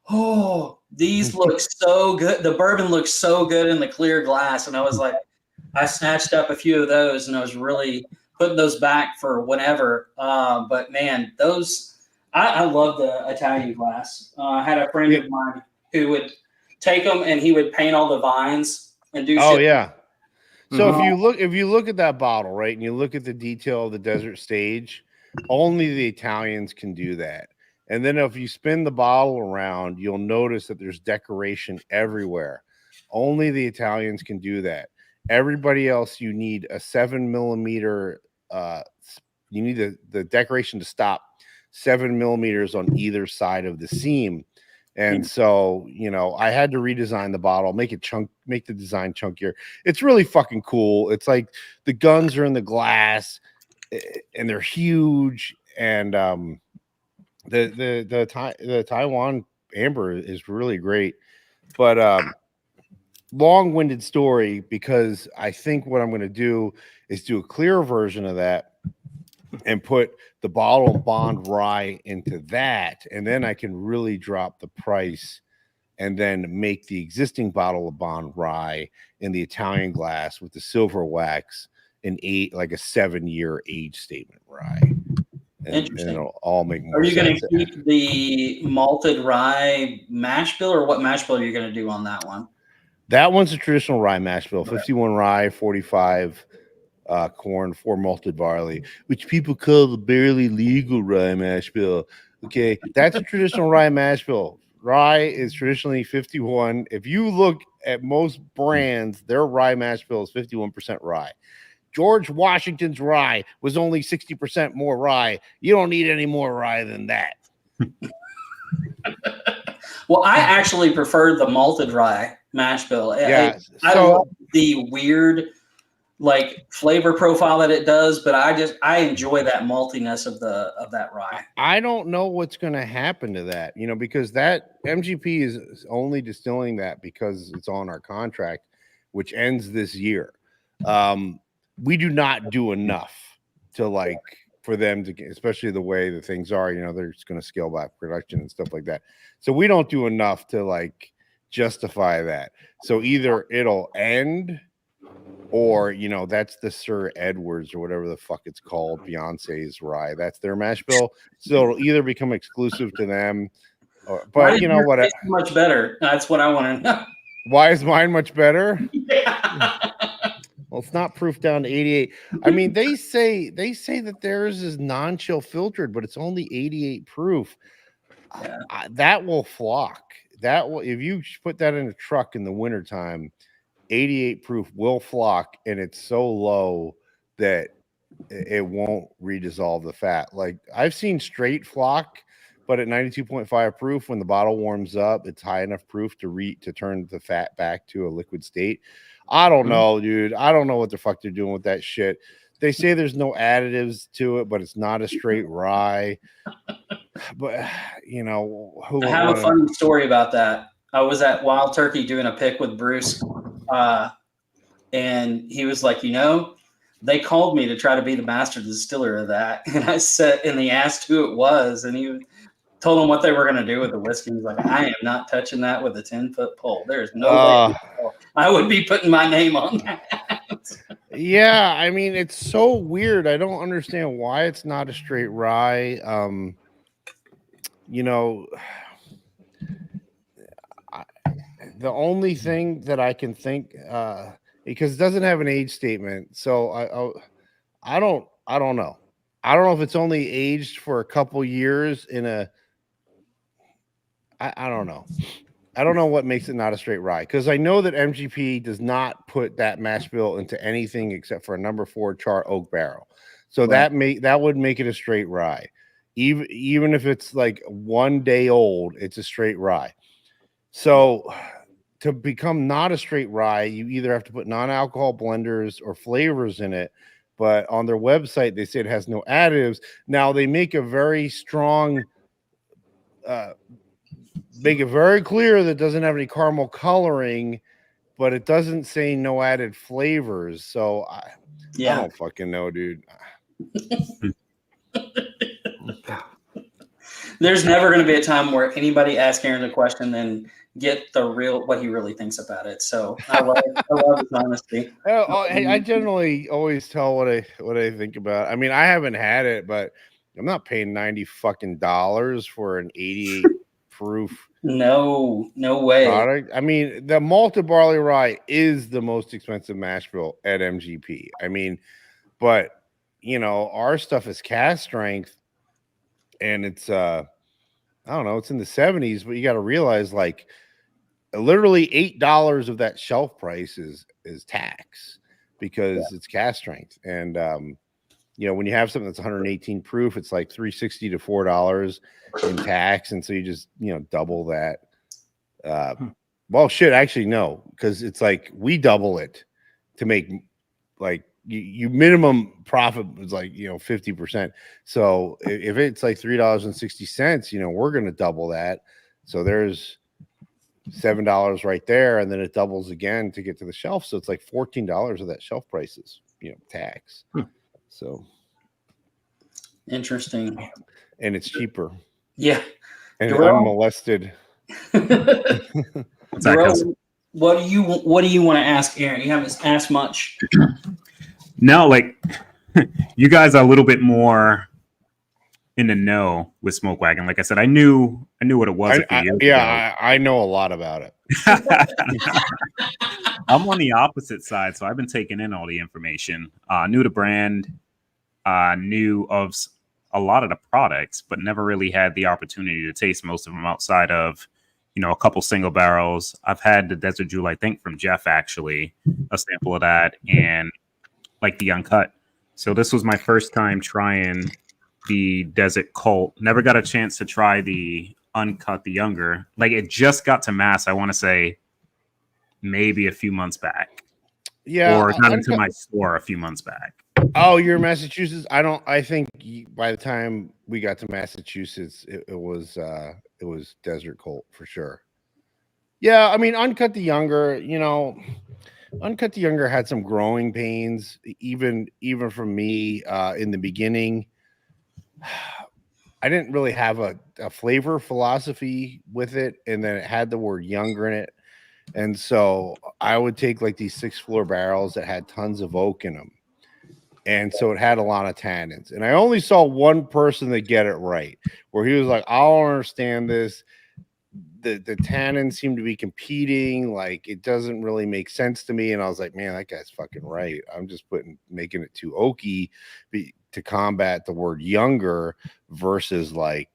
oh, these look so good. The bourbon looks so good in the clear glass. And I was like, I snatched up a few of those, and I was really putting those back for whenever. But man, I love the Italian glass. I had a friend of mine who would take them and he would paint all the vines and do shit. Oh yeah. So if you look at that bottle, right, and you look at the detail of the desert stage, only the Italians can do that. And then if you spin the bottle around, you'll notice that there's decoration everywhere. Only the Italians can do that. Everybody else, you need a 7mm. You need the decoration to stop 7mm on either side of the seam. And so, I had to redesign the bottle, make the design chunkier. It's really fucking cool. It's like the guns are in the glass and they're huge. And the Taiwan amber is really great. But long-winded story, because I think what I'm going to do is do a clear version of that and put the bottle and bond rye into that, and then I can really drop the price and then make the existing bottle of bond rye in the Italian glass with the silver wax like a 7-year age statement rye. Interesting. And it'll all make more sense. Are you going to keep the malted rye mash bill, or what mash bill are you going to do on that one? That one's a traditional rye mash bill, 51 rye, 45 corn for malted barley, which people call the barely legal rye mash bill. Okay, that's a traditional rye mash bill. Rye is traditionally 51. If you look at most brands, their rye mash bill is 51% rye. George Washington's rye was only 60% more rye. You don't need any more rye than that. Well, I actually prefer the malted rye mash bill. Yeah, I love the weird like flavor profile that it does, but I enjoy that maltiness of that rye. I don't know what's going to happen to that, because that MGP is only distilling that because it's on our contract, which ends this year. We do not do enough to for them to get, especially the way the things are, they're just going to scale back production and stuff like that. So we don't do enough to justify that. So either it'll end, or that's the Sir Edwards or whatever the fuck it's called, Beyonces Ry. That's their mash bill. So it'll either become exclusive to them, but you know what? Much better. That's what I want to know. Why is mine much better? Yeah. Well, it's not proof down to 88. I mean, they say that theirs is non-chill filtered, but it's only 88 proof. Yeah. That will flock. That will, if you put that in a truck in the wintertime, 88 proof will flock, and it's so low that it won't redissolve the fat. Like I've seen straight flock, but at 92.5 proof, when the bottle warms up, it's high enough proof to turn the fat back to a liquid state. I don't know, dude. I don't know what the fuck they're doing with that shit. They say there's no additives to it, but it's not a straight rye. But I have a funny story about that. I was at Wild Turkey doing a pick with Bruce, and he was like, they called me to try to be the master distiller of that. And I said, and they asked who it was, and he told them what they were going to do with the whiskey. He's like, I am not touching that with a 10-foot pole. There's no way I would be putting my name on that. Yeah, I mean, it's so weird. I don't understand why it's not a straight rye. The only thing that I can think, because it doesn't have an age statement, so I don't know. I don't know if it's only aged for a couple years in a. I don't know. I don't know what makes it not a straight rye, because I know that MGP does not put that mash bill into anything except for a number 4 char oak barrel. So right. that would make it a straight rye. Even if it's like 1 day old, it's a straight rye. So to become not a straight rye, you either have to put non-alcohol blenders or flavors in it. But on their website, they say it has no additives. Now they make a very strong, make it very clear that it doesn't have any caramel coloring, but it doesn't say no added flavors. So I don't fucking know, dude. There's never going to be a time where anybody asks Aaron a question and get what he really thinks about it. So I love his honesty. I generally always tell what I think about. I mean, I haven't had it, but I'm not paying $90 fucking for an 88 proof. No way. Product. I mean, the malted barley rye is the most expensive mash bill at MGP. I mean, but our stuff is cast strength, and it's I don't know, it's in the 70s, but you got to realize literally $8 of that shelf price is tax, because it's cast strength. And when you have something that's 118 proof, it's like $3.60 to $4 in tax, and so you just double that. Well, shit, actually no, because it's like we double it to make you minimum profit was 50%. So if it's like $3.60, we're gonna double that. So there's $7 right there, and then it doubles again to get to the shelf. So it's like $14 of that shelf price is tax. So interesting. And it's cheaper. Yeah. And unmolested. What do you want to ask Aaron? You haven't asked much. No, you guys are a little bit more in the know with Smoke Wagon. Like I said, I knew what it was. I know a lot about it. I'm on the opposite side, so I've been taking in all the information. Knew the brand, knew of a lot of the products, but never really had the opportunity to taste most of them outside of, a couple single barrels. I've had the Desert Jewel, I think, from Jeff, actually, a sample of that, and like the uncut. So this was my first time trying the Desert Colt. Never got a chance to try the uncut, the younger. Like, it just got to mass, I want to say, maybe a few months back. Yeah, or got into my store a few months back. Oh, you're in Massachusetts? I think by the time we got to Massachusetts, it was Desert Colt for sure. Yeah, I mean, Uncut the Younger, Uncut the Younger had some growing pains, even from me in the beginning. I didn't really have a flavor philosophy with it, and then it had the word younger in it. And so I would take like these 6 floor barrels that had tons of oak in them. And so it had a lot of tannins. And I only saw one person that get it right, where he was like, I don't understand this. The tannins seem to be competing. Like, it doesn't really make sense to me. And I was like, man, that guy's fucking right. I'm just making it too oaky to combat the word younger versus like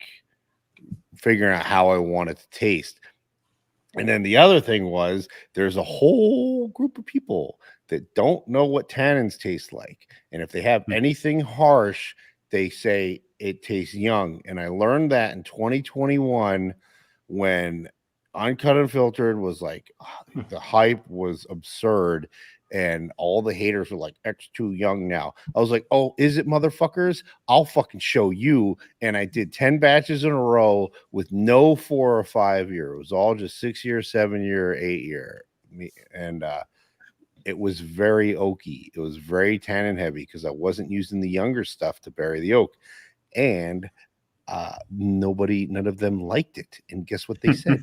figuring out how I want it to taste. And then the other thing was there's a whole group of people that don't know what tannins taste like. And if they have anything harsh, they say it tastes young. And I learned that in 2021 when Uncut Unfiltered was like, the hype was absurd. And all the haters were like, X too young now. I was like, oh, is it, motherfuckers? I'll fucking show you. And I did 10 batches in a row with no 4 or 5 year. It was all just 6 year, 7 year, 8 year. And it was very oaky. It was very tannin heavy because I wasn't using the younger stuff to bury the oak. And none of them liked it. And guess what they said?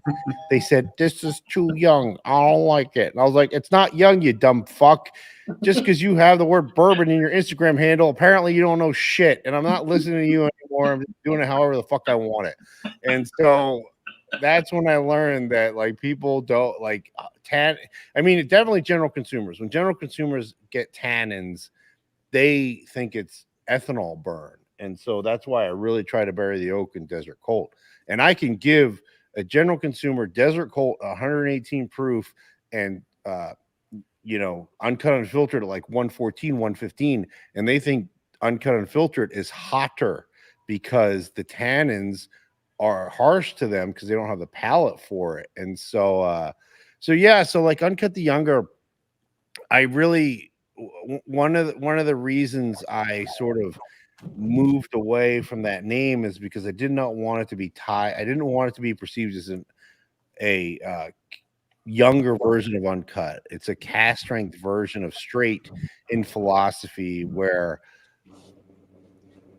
They said, this is too young. I don't like it. And I was like, it's not young, you dumb fuck. Just because you have the word bourbon in your Instagram handle, apparently you don't know shit. And I'm not listening to you anymore. I'm doing it however the fuck I want it. And so that's when I learned that like people don't like I mean, definitely general consumers. When general consumers get tannins, they think it's ethanol burn. And so that's why I really try to bury the oak in Desert Colt. And I can give a general consumer Desert Colt 118 proof and Uncut Unfiltered at like 114, 115, and they think Uncut Unfiltered is hotter because the tannins are harsh to them because they don't have the palate for it. And so so like Uncut the Younger, I really one of the reasons I sort of moved away from that name is because I did not want it to be tied. I didn't want it to be perceived as a younger version of Uncut. It's a cast strength version of straight in philosophy where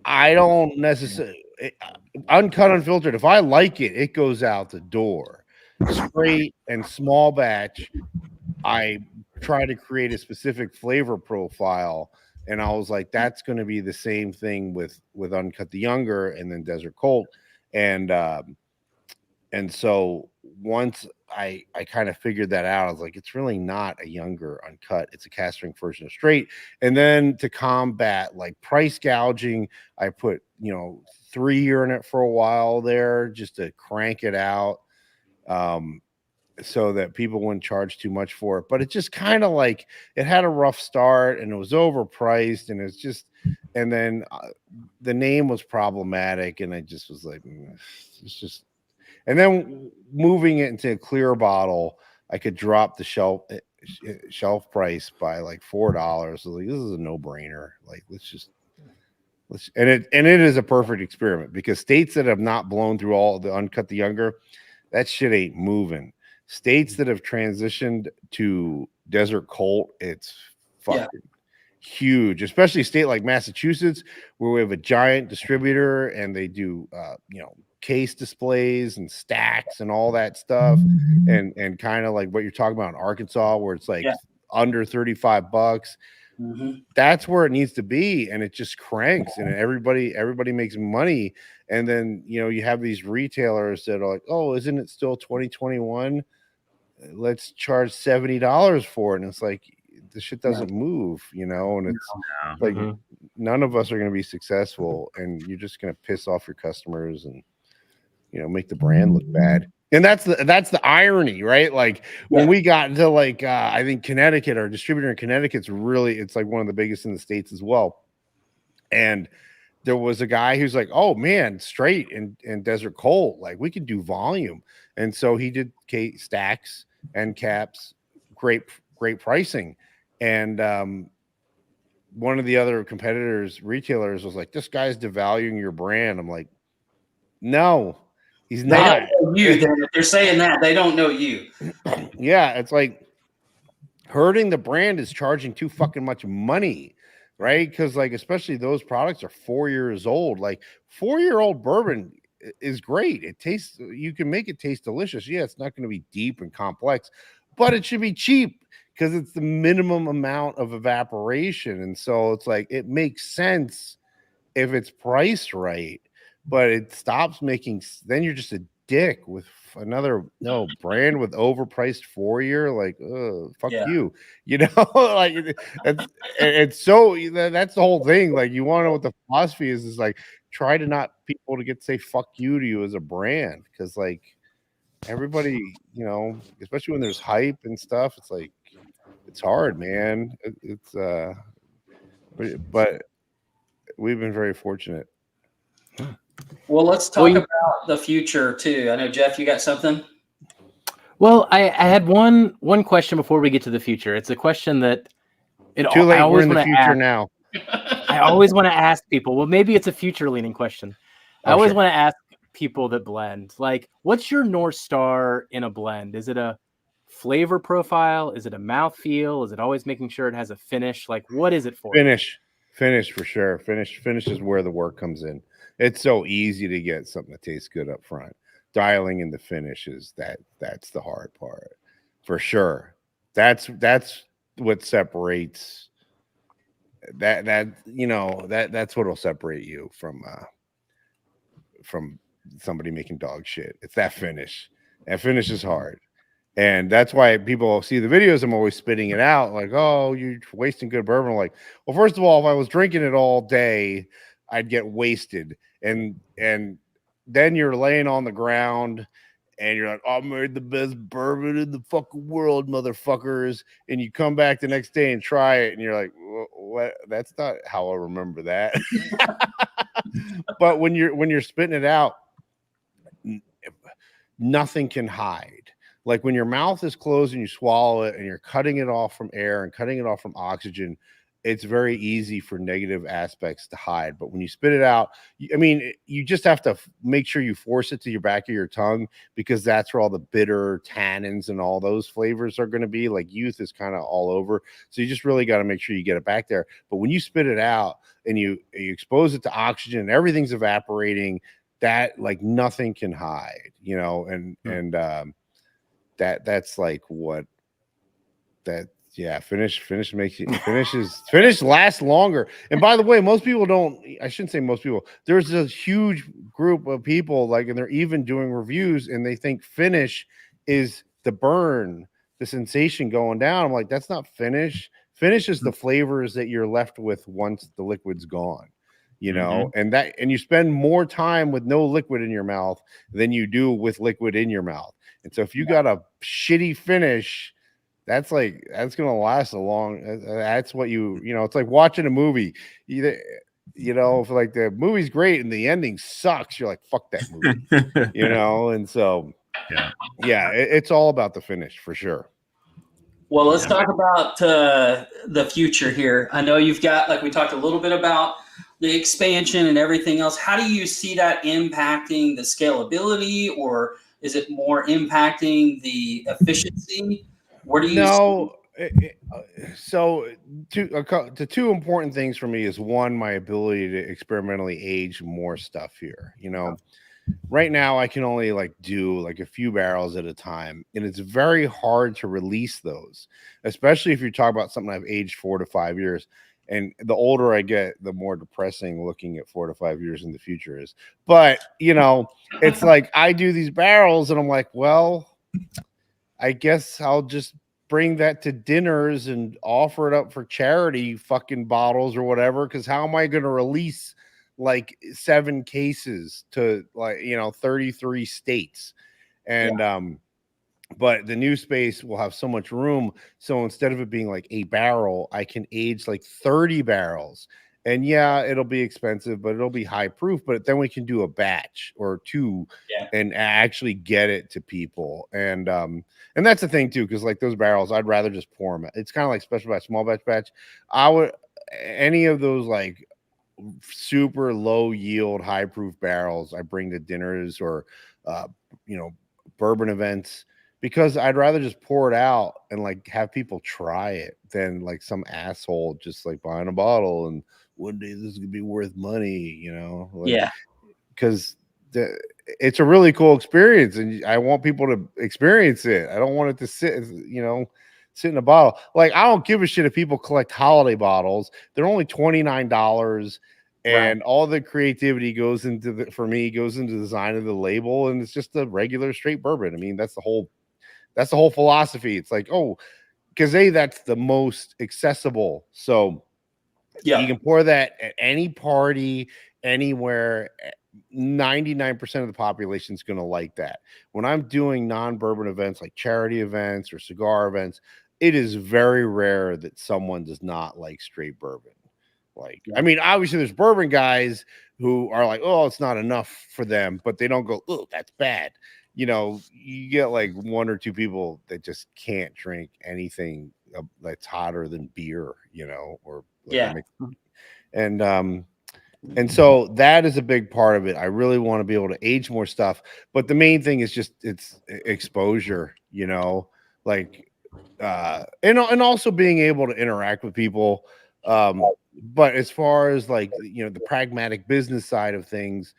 I don't necessarily Uncut Unfiltered. If I like it, it goes out the door. Straight and small batch, I try to create a specific flavor profile. And I was like, that's going to be the same thing with Uncut the Younger and then Desert Colt. And so once I kind of figured that out, I was like, it's really not a younger Uncut. It's a cast strength version of straight. And then to combat like price gouging, I put, 3 year in it for a while there just to crank it out. So that people wouldn't charge too much for it. But it just kind of like it had a rough start and it was overpriced and it's just, and then the name was problematic and I just was like, it's just, and then moving it into a clear bottle, I could drop the shelf price by like $4. So like, this is a no-brainer. Like, and it is a perfect experiment because states that have not blown through all the Uncut the Younger, that shit ain't moving. States that have transitioned to Desert Colt, it's fucking huge, especially a state like Massachusetts, where we have a giant distributor and they do, case displays and stacks and all that stuff. And kind of like what you're talking about in Arkansas, where it's like under $35. Mm-hmm. That's where it needs to be. And it just cranks and everybody makes money. And then, you have these retailers that are like, oh, isn't it still 2021? let's charge $70 for it. And it's like, the shit doesn't move, and it's like none of us are going to be successful, and you're just going to piss off your customers and make the brand look bad. And that's the irony, right? Like when we got into like I think Connecticut, our distributor in Connecticut's it's like one of the biggest in the States as well. And there was a guy who's like, oh man, straight and Desert Colt, like we could do volume. And so he did stacks and caps, great pricing. And one of the other competitors, retailers, was like, this guy's devaluing your brand. I'm like, no, he's not. They don't know you. If they're saying that, they don't know you. Yeah, it's like hurting the brand is charging too fucking much money, right? Because like, especially those products are 4 years old. Like 4-year-old bourbon is great. It tastes, you can make it taste delicious. Yeah, it's not going to be deep and complex, but it should be cheap because it's the minimum amount of evaporation. And so it's like, it makes sense if it's priced right, but it stops making, then you're just a dick with another brand with overpriced 4-year, like fuck you, like it's so that's the whole thing. Like you want to know what the philosophy is like, try to not people to say fuck you to you as a brand, because like everybody, especially when there's hype and stuff, it's like it's hard, man. But we've been very fortunate. Well, let's talk about the future too. I know, Jeff, you got something? Well, I had one question before we get to the future. It's a question that too late. We're in the future now. I always want to ask people. Well, maybe it's a future-leaning question. I always want to ask people that blend. Like, what's your North Star in a blend? Is it a flavor profile? Is it a mouthfeel? Is it always making sure it has a finish? Like, what is it for? Finish for sure. Finish is where the work comes in. It's so easy to get something that tastes good up front. Dialing in the finishes, that's the hard part for sure. That's what separates that's what'll separate you from somebody making dog shit. It's that finish. That finish is hard. And that's why people see the videos, I'm always spitting it out like, oh, you're wasting good bourbon. I'm like, well, first of all, if I was drinking it all day, I'd get wasted. And then you're laying on the ground and you're like, oh, I made the best bourbon in the fucking world, motherfuckers. And you come back the next day and try it, and you're like, what? That's not how I remember that. But when you're spitting it out, nothing can hide. Like when your mouth is closed and you swallow it and you're cutting it off from air and cutting it off from oxygen, it's very easy for negative aspects to hide. But when you spit it out, you just have to make sure you force it to your back of your tongue, because that's where all the bitter tannins and all those flavors are going to be. Like youth is kind of all over. So you just really got to make sure you get it back there. But when you spit it out and you expose it to oxygen and everything's evaporating, that like nothing can hide, that's like what that. Yeah, finish makes you finish lasts longer. And by the way, most people don't, I shouldn't say most people, there's a huge group of people like, and they're even doing reviews and they think finish is the burn, the sensation going down. I'm like, that's not finish. Finish is the flavors that you're left with once the liquid's gone, and you spend more time with no liquid in your mouth than you do with liquid in your mouth. And so if you got a shitty finish, that's gonna last a long. That's what it's like watching a movie. If like the movie's great and the ending sucks, you're like, fuck that movie, And so, it's all about the finish for sure. Well, let's talk about the future here. I know you've got, like we talked a little bit about the expansion and everything else. How do you see that impacting the scalability, or is it more impacting the efficiency? Where do you So two important things for me is, one, my ability to experimentally age more stuff here. Right now I can only do a few barrels at a time, and it's very hard to release those, especially if you're talking about something I've aged 4 to 5 years. And the older I get, the more depressing looking at 4 to 5 years in the future is. But it's like I do these barrels and I'm like, well, I guess I'll just bring that to dinners and offer it up for charity fucking bottles or whatever. Cause how am I going to release like 7 cases to 33 states? And, but the new space will have so much room. So instead of it being like a barrel, I can age like 30 barrels. And yeah, it'll be expensive, but it'll be high proof. But then we can do a batch or 2 and actually get it to people. And that's the thing too, because like those barrels, I'd rather just pour them. It's kind of like special batch, small batch. I would any of those like super low yield, high proof barrels I bring to dinners or bourbon events, because I'd rather just pour it out and like have people try it than like some asshole just like buying a bottle and one day this is gonna be worth money, because it's a really cool experience and I want people to experience it. I don't want it to sit in a bottle. Like, I don't give a shit if people collect holiday bottles. They're only $29 and all the creativity goes into goes into the design of the label, and it's just a regular straight bourbon. I mean, that's the whole philosophy. It's like, because that's the most accessible. So you can pour that at any party, anywhere. 99% of the population is going to like that. When I'm doing non-bourbon events like charity events or cigar events, it is very rare that someone does not like straight bourbon. Like, I mean, obviously there's bourbon guys who are like, oh, it's not enough for them, but they don't go, oh, that's bad. You get like 1 or 2 people that just can't drink anything that's hotter than beer, or and so that is a big part of it. I really want to be able to age more stuff, but the main thing is just it's exposure, like and also being able to interact with people. But as far as like the pragmatic business side of things,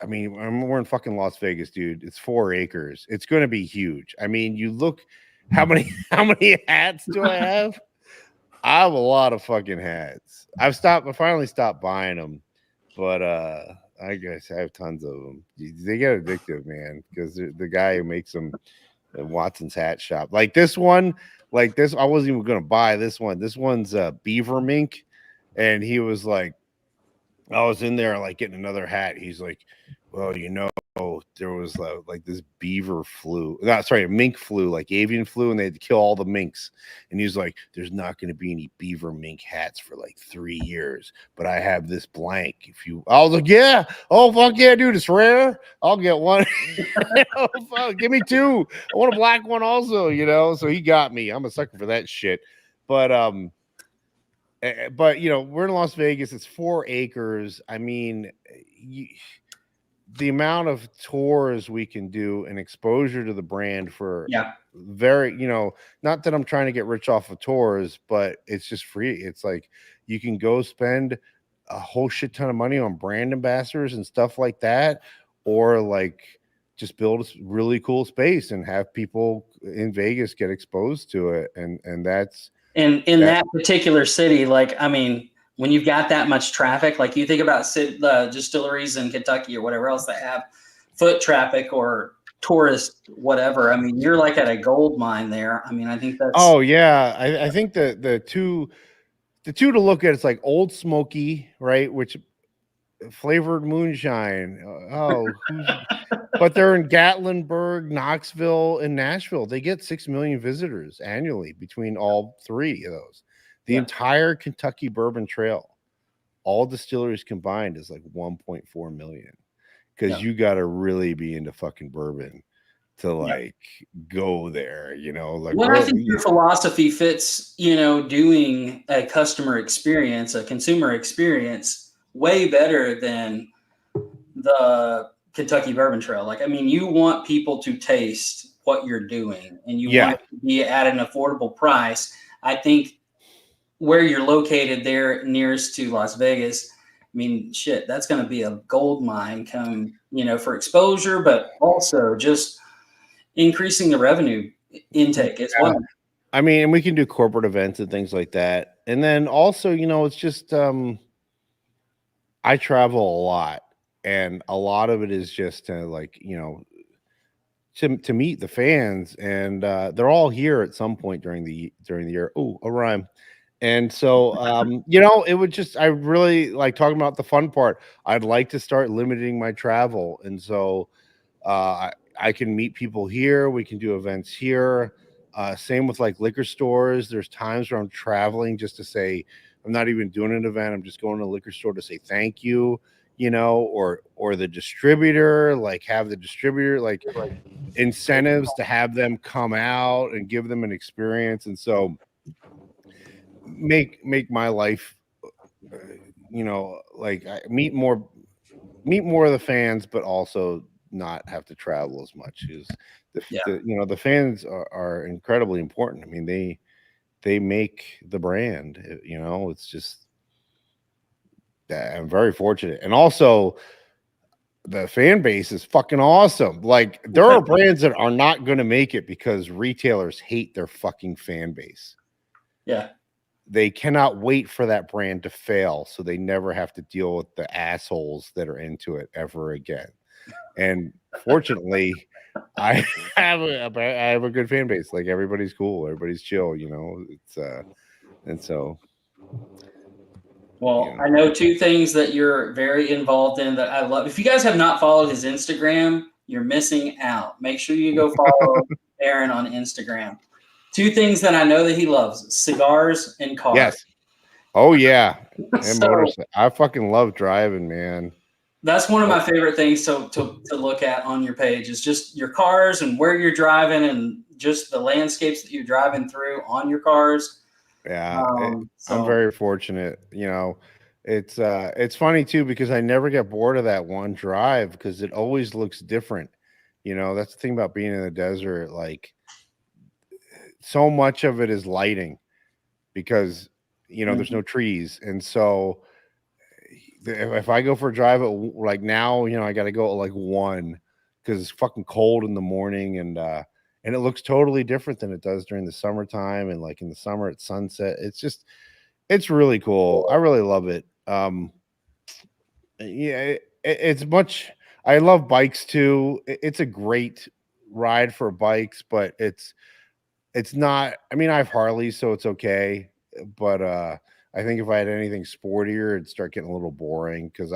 I mean, we're in fucking Las Vegas, dude. It's 4 acres. It's going to be huge. I mean, you look how many hats do I have? I have a lot of fucking hats. I finally stopped buying them, but I guess I have tons of them. They get addictive, man, because the guy who makes them at Watson's Hat Shop, like this one, I wasn't even gonna buy this one. This one's beaver mink, and he was like, I was in there like getting another hat. He's like, well, there was like this beaver flu, mink flu, like avian flu, and they had to kill all the minks. And he was like, there's not going to be any beaver mink hats for like 3 years, but I have this blank. I was like, yeah, oh fuck yeah, dude, it's rare. I'll get one. Fuck, give me 2. I want a black one also, So he got me. I'm a sucker for that shit. But we're in Las Vegas. It's 4 acres. I mean, the amount of tours we can do and exposure to the brand for very, not that I'm trying to get rich off of tours, but it's just free. It's like you can go spend a whole shit ton of money on brand ambassadors and stuff like that, or like just build a really cool space and have people in Vegas get exposed to it. And that's in that particular city. Like, I mean, when you've got that much traffic, like you think about distilleries in Kentucky or whatever else that have foot traffic or tourist whatever. I mean, you're like at a gold mine there. I mean, I think that's. Oh yeah, I think the two to look at, it's like Old Smoky, right? Which flavored moonshine. But they're in Gatlinburg, Knoxville, and Nashville. They get 6 million visitors annually between all 3 of those. The entire Kentucky Bourbon Trail, all distilleries combined, is like 1.4 million. Because you got to really be into fucking bourbon to like go there, Like, well, I think your philosophy fits, doing a customer experience, a consumer experience, way better than the Kentucky Bourbon Trail. Like, I mean, you want people to taste what you're doing, and you want it to be at an affordable price. I think where you're located there nearest to Las Vegas, I mean, shit, that's going to be a gold mine for exposure, but also just increasing the revenue intake as well. I mean, and we can do corporate events and things like that. And then also, it's just, I travel a lot, and a lot of it is just like, to meet the fans, and they're all here at some point during the year. Oh, a rhyme. And so, it would just, I really like talking about the fun part. I'd like to start limiting my travel. And so, I can meet people here. We can do events here. Same with like liquor stores. There's times where I'm traveling just to say, I'm not even doing an event. I'm just going to a liquor store to say thank you, or the distributor, like have the distributor, like incentives to have them come out and give them an experience. And so, make my life like I meet more of the fans, but also not have to travel as much. Is the fans are incredibly important. I mean, they make the brand. It's just that I'm very fortunate. And also the fan base is fucking awesome. Like there are brands that are not going to make it because retailers hate their fucking fan base. Yeah. They cannot wait for that brand to fail, so they never have to deal with the assholes that are into it ever again. And fortunately, I have a good fan base. Like everybody's cool, everybody's chill. It's and so. Well, I know two things that you're very involved in that I love. If you guys have not followed his Instagram, you're missing out. Make sure you go follow Aaron on Instagram. Two things that I know that he loves: cigars and cars. Yes. Oh yeah. And So, motorcycle. I fucking love driving, man. That's one of my favorite things to look at on your page is just your cars and where you're driving and just the landscapes that you're driving through on your cars. Yeah, I'm very fortunate. It's funny too because I never get bored of that one drive because it always looks different. That's the thing about being in the desert. Like so much of it is lighting because there's no trees, and so if I go for a drive at like now, I got to go at like 1 because it's fucking cold in the morning, and it looks totally different than it does during the summertime, and like in the summer at sunset. It's really cool. I really love it. It's much. I love bikes too. It's a great ride for bikes, but it's not. I mean, I have Harleys, so it's okay. But I think if I had anything sportier, it'd start getting a little boring because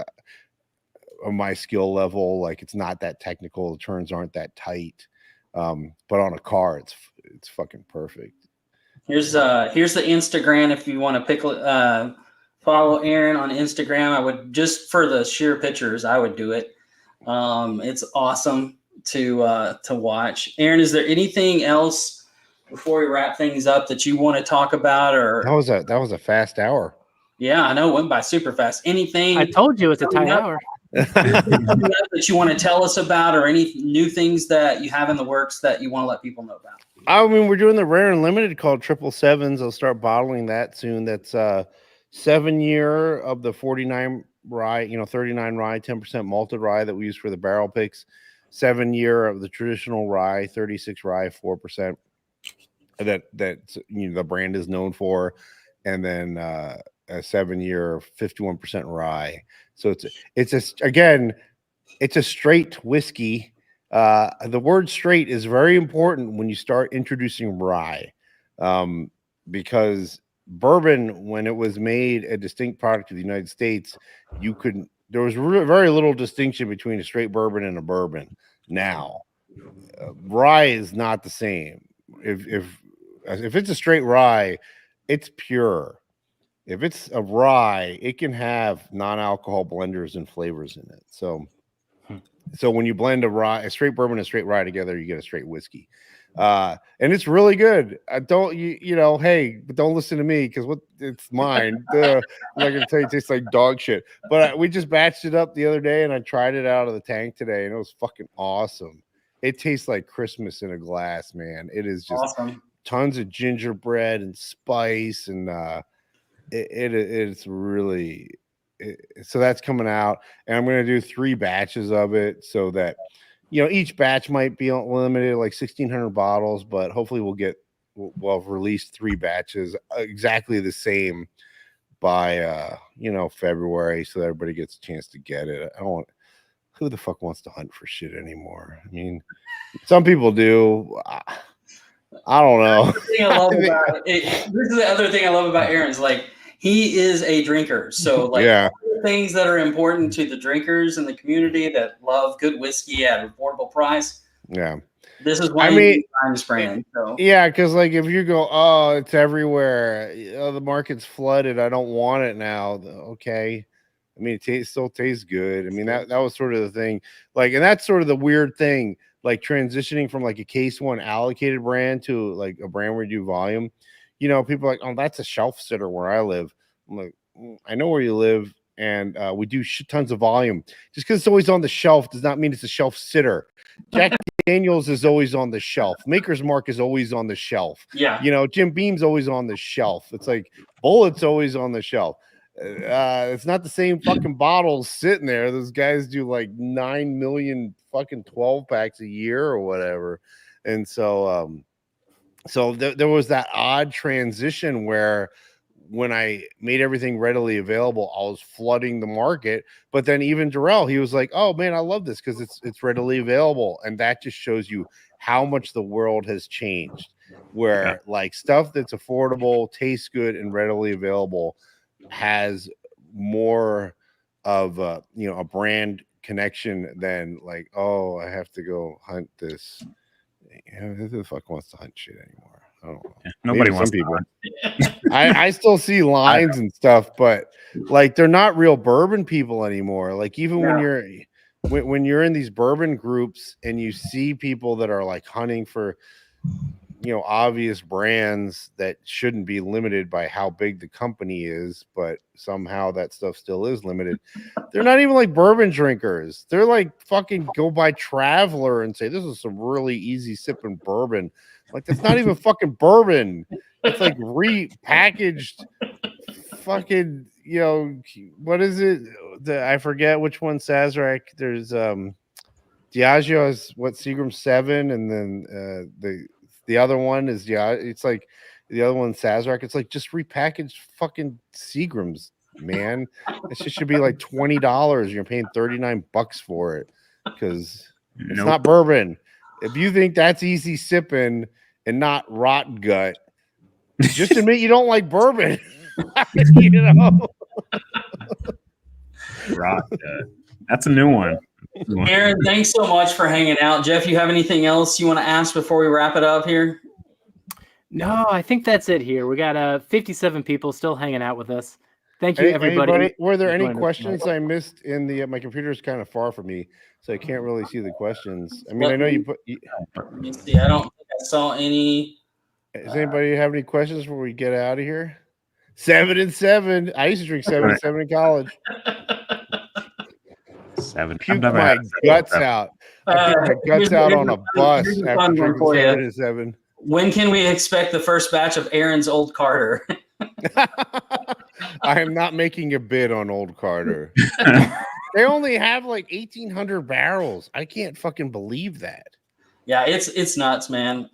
on my skill level, like it's not that technical. The turns aren't that tight. But on a car, it's fucking perfect. Here's the Instagram if you want to follow Aaron on Instagram. I would just for the sheer pictures, I would do it. It's awesome to watch. Aaron, is there anything else before we wrap things up that you want to talk about? Or that was a fast hour. Yeah, I know it went by super fast. Anything I told you it's a tight hour. that you want to tell us about, or any new things that you have in the works that you want to let people know about? I mean, we're doing the rare and limited called 777s. I'll start bottling that soon. That's 7 year of the 49 rye, 39 rye, 10% malted rye that we use for the barrel picks. 7 year of the traditional rye, 36 rye, 4%. That the brand is known for, and then a 7 year 51% rye. So it's a straight whiskey. The word straight is very important when you start introducing rye, because bourbon, when it was made a distinct product of the United States, there was very little distinction between a straight bourbon and a bourbon. Now, rye is not the same. If it's a straight rye, it's pure. If it's a rye, it can have non-alcohol blenders and flavors in it. So when you blend a straight bourbon and a straight rye together, you get a straight whiskey. And it's really good. Hey, but don't listen to me because it's mine. I'm not gonna tell you it tastes like dog shit. But we just batched it up the other day and I tried it out of the tank today and it was fucking awesome. It tastes like Christmas in a glass, man. It is just awesome. Tons of gingerbread and spice, and it's really so that's coming out, and I'm going to do 3 batches of it so that each batch might be limited like 1,600 bottles, but hopefully we'll have released 3 batches exactly the same by February, so that everybody gets a chance to get it. who the fuck wants to hunt for shit anymore? I mean, some people do. I don't know. This is the other thing I love about Aaron's. Like, he is a drinker. So, like, Yeah. things that are important to the drinkers in the community that love good whiskey at an affordable price. Yeah. This is one of the times brand. So. Yeah, because like if you go, oh, it's everywhere. Oh, the market's flooded. I don't want it now. Okay. I mean, it still tastes good. I mean, that was sort of the thing. Like, and that's sort of the weird thing. Like transitioning from like a case one allocated brand to like a brand where you do volume. You know, people are like, oh, that's a shelf sitter where I live. I'm like, I know where you live, and we do tons of volume. Just because it's always on the shelf does not mean it's a shelf sitter. Jack Daniels is always on the shelf. Maker's Mark is always on the shelf. Yeah. You know, Jim Beam's always on the shelf. It's like Bullet's always on the shelf. It's not the same fucking bottles sitting there. Those guys do like 9 million fucking 12 packs a year or whatever. And so, there was that odd transition where when I made everything readily available, I was flooding the market. But then even Darrell, he was like, oh man, I love this because it's readily available. And that just shows you how much the world has changed, where like stuff that's affordable, tastes good, and readily available has more of a, you know, a brand connection than like, oh, I have to go hunt this. Who the fuck wants to hunt shit anymore? I don't know. Nobody Maybe wants some people. to. I still see lines and stuff, but like they're not real bourbon people anymore. Like even when you're in these bourbon groups and you see people that are like hunting for, you know, obvious brands that shouldn't be limited by how big the company is, but somehow that stuff still is limited. They're not even like bourbon drinkers. They're like fucking go by Traveler and say, this is some really easy sipping bourbon. Like, that's not even fucking bourbon. It's like repackaged fucking, you know, what is it? I forget which one Sazerac. There's Diageo is what, Seagram 7, and then the other one is it's like the other one Sazerac. It's like just repackaged fucking Seagrams, man. It should be like $20. You're paying $39 for it because it's not bourbon. If you think that's easy sipping and not rot gut, just admit you don't like bourbon. You know? Rot gut. That's a new one. Aaron, thanks so much for hanging out. Jeff, you have anything else you want to ask before we wrap it up here? No, I think that's it here. We got 57 people still hanging out with us. Thank you, everybody. Were there any questions I missed in the? My computer is kind of far from me, so I can't really see the questions. I mean, I know you put. Let me see. I don't think I saw any. Does anybody have any questions before we get out of here? 7 and 7. I used to drink 7 and 7 in college. 7. Puke my guts out. I puked my guts out on a bus after drinking 7 and 7. When can we expect the first batch of Aaron's Old Carter? I am not making a bid on Old Carter. They only have like 1,800 barrels. I can't fucking believe that. Yeah, it's nuts, man.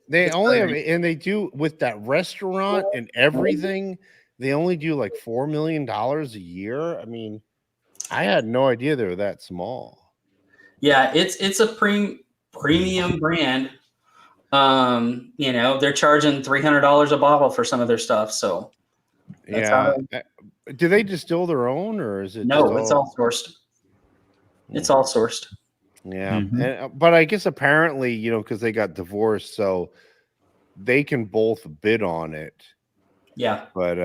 They only have, and they do with that restaurant and everything. They only do like $4 million a year. I mean, I had no idea they were that small. Yeah, it's a premium brand. You know, they're charging $300 a bottle for some of their stuff. So yeah, do they distill their own, or is it? No, it's all sourced. It's all sourced. Yeah, but I guess apparently, you know, because they got divorced, so they can both bid on it. Yeah, but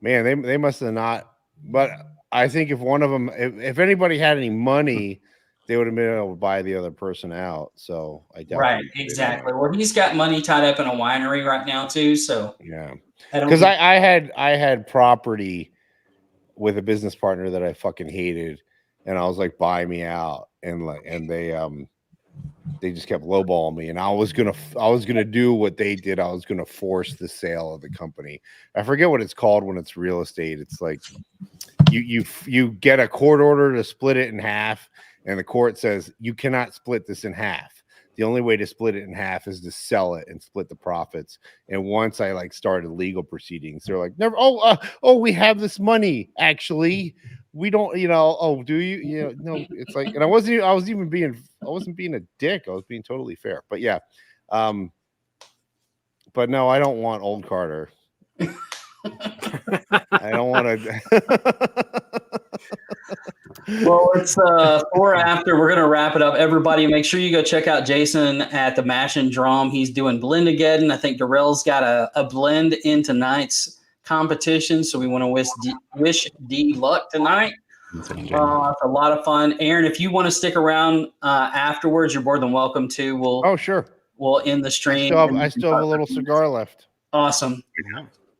man, they must have not. But I think if one of them, if anybody had any money, they would have been able to buy the other person out. So I doubt. Right, exactly. Well, he's got money tied up in a winery right now too. So yeah, because I had property with a business partner that I fucking hated, and I was like, buy me out, and they just kept lowballing me, and I was gonna do what they did. I was gonna force the sale of the company. I forget what it's called when it's real estate. It's like you get a court order to split it in half, and the court says you cannot split this in half. The only way to split it in half is to sell it and split the profits. And once I started legal proceedings, they're like, never. We have this money actually, we don't, oh, do you? No, it's like, and I wasn't being a dick. I was being totally fair. But yeah, but no, I don't want old Carter. I don't want to. Well, it's 4 after. We're gonna wrap it up. Everybody, make sure you go check out Jason at the Mash and Drum. He's doing Blendageddon. I think Darrell's got a blend in tonight's competition, so we want to wish D luck tonight. It's a lot of fun. Aaron, if you want to stick around afterwards, you're more than welcome to. Sure. We'll end the stream. I still have a little cigar left. Awesome.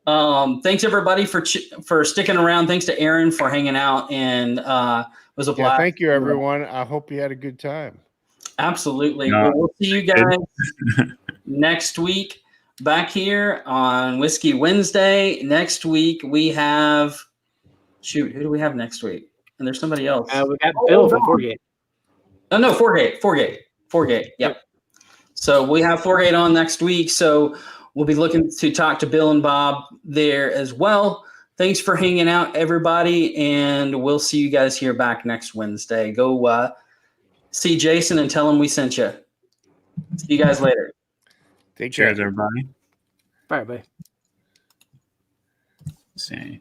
Thanks everybody for sticking around. Thanks to Aaron for hanging out, and it was a blast. Thank you, everyone. I hope you had a good time. Absolutely. We'll see you guys next week back here on Whiskey Wednesday. Next week we have who do we have next week? And there's somebody else. We got Bill from Forgate. Oh no, Forgate. Yep. So we have Forgate on next week. So we'll be looking to talk to Bill and Bob there as well. Thanks for hanging out, everybody, and we'll see you guys here back next Wednesday. Go see Jason and tell him we sent you. See you guys later. Take care, everybody. Bye, bye. See.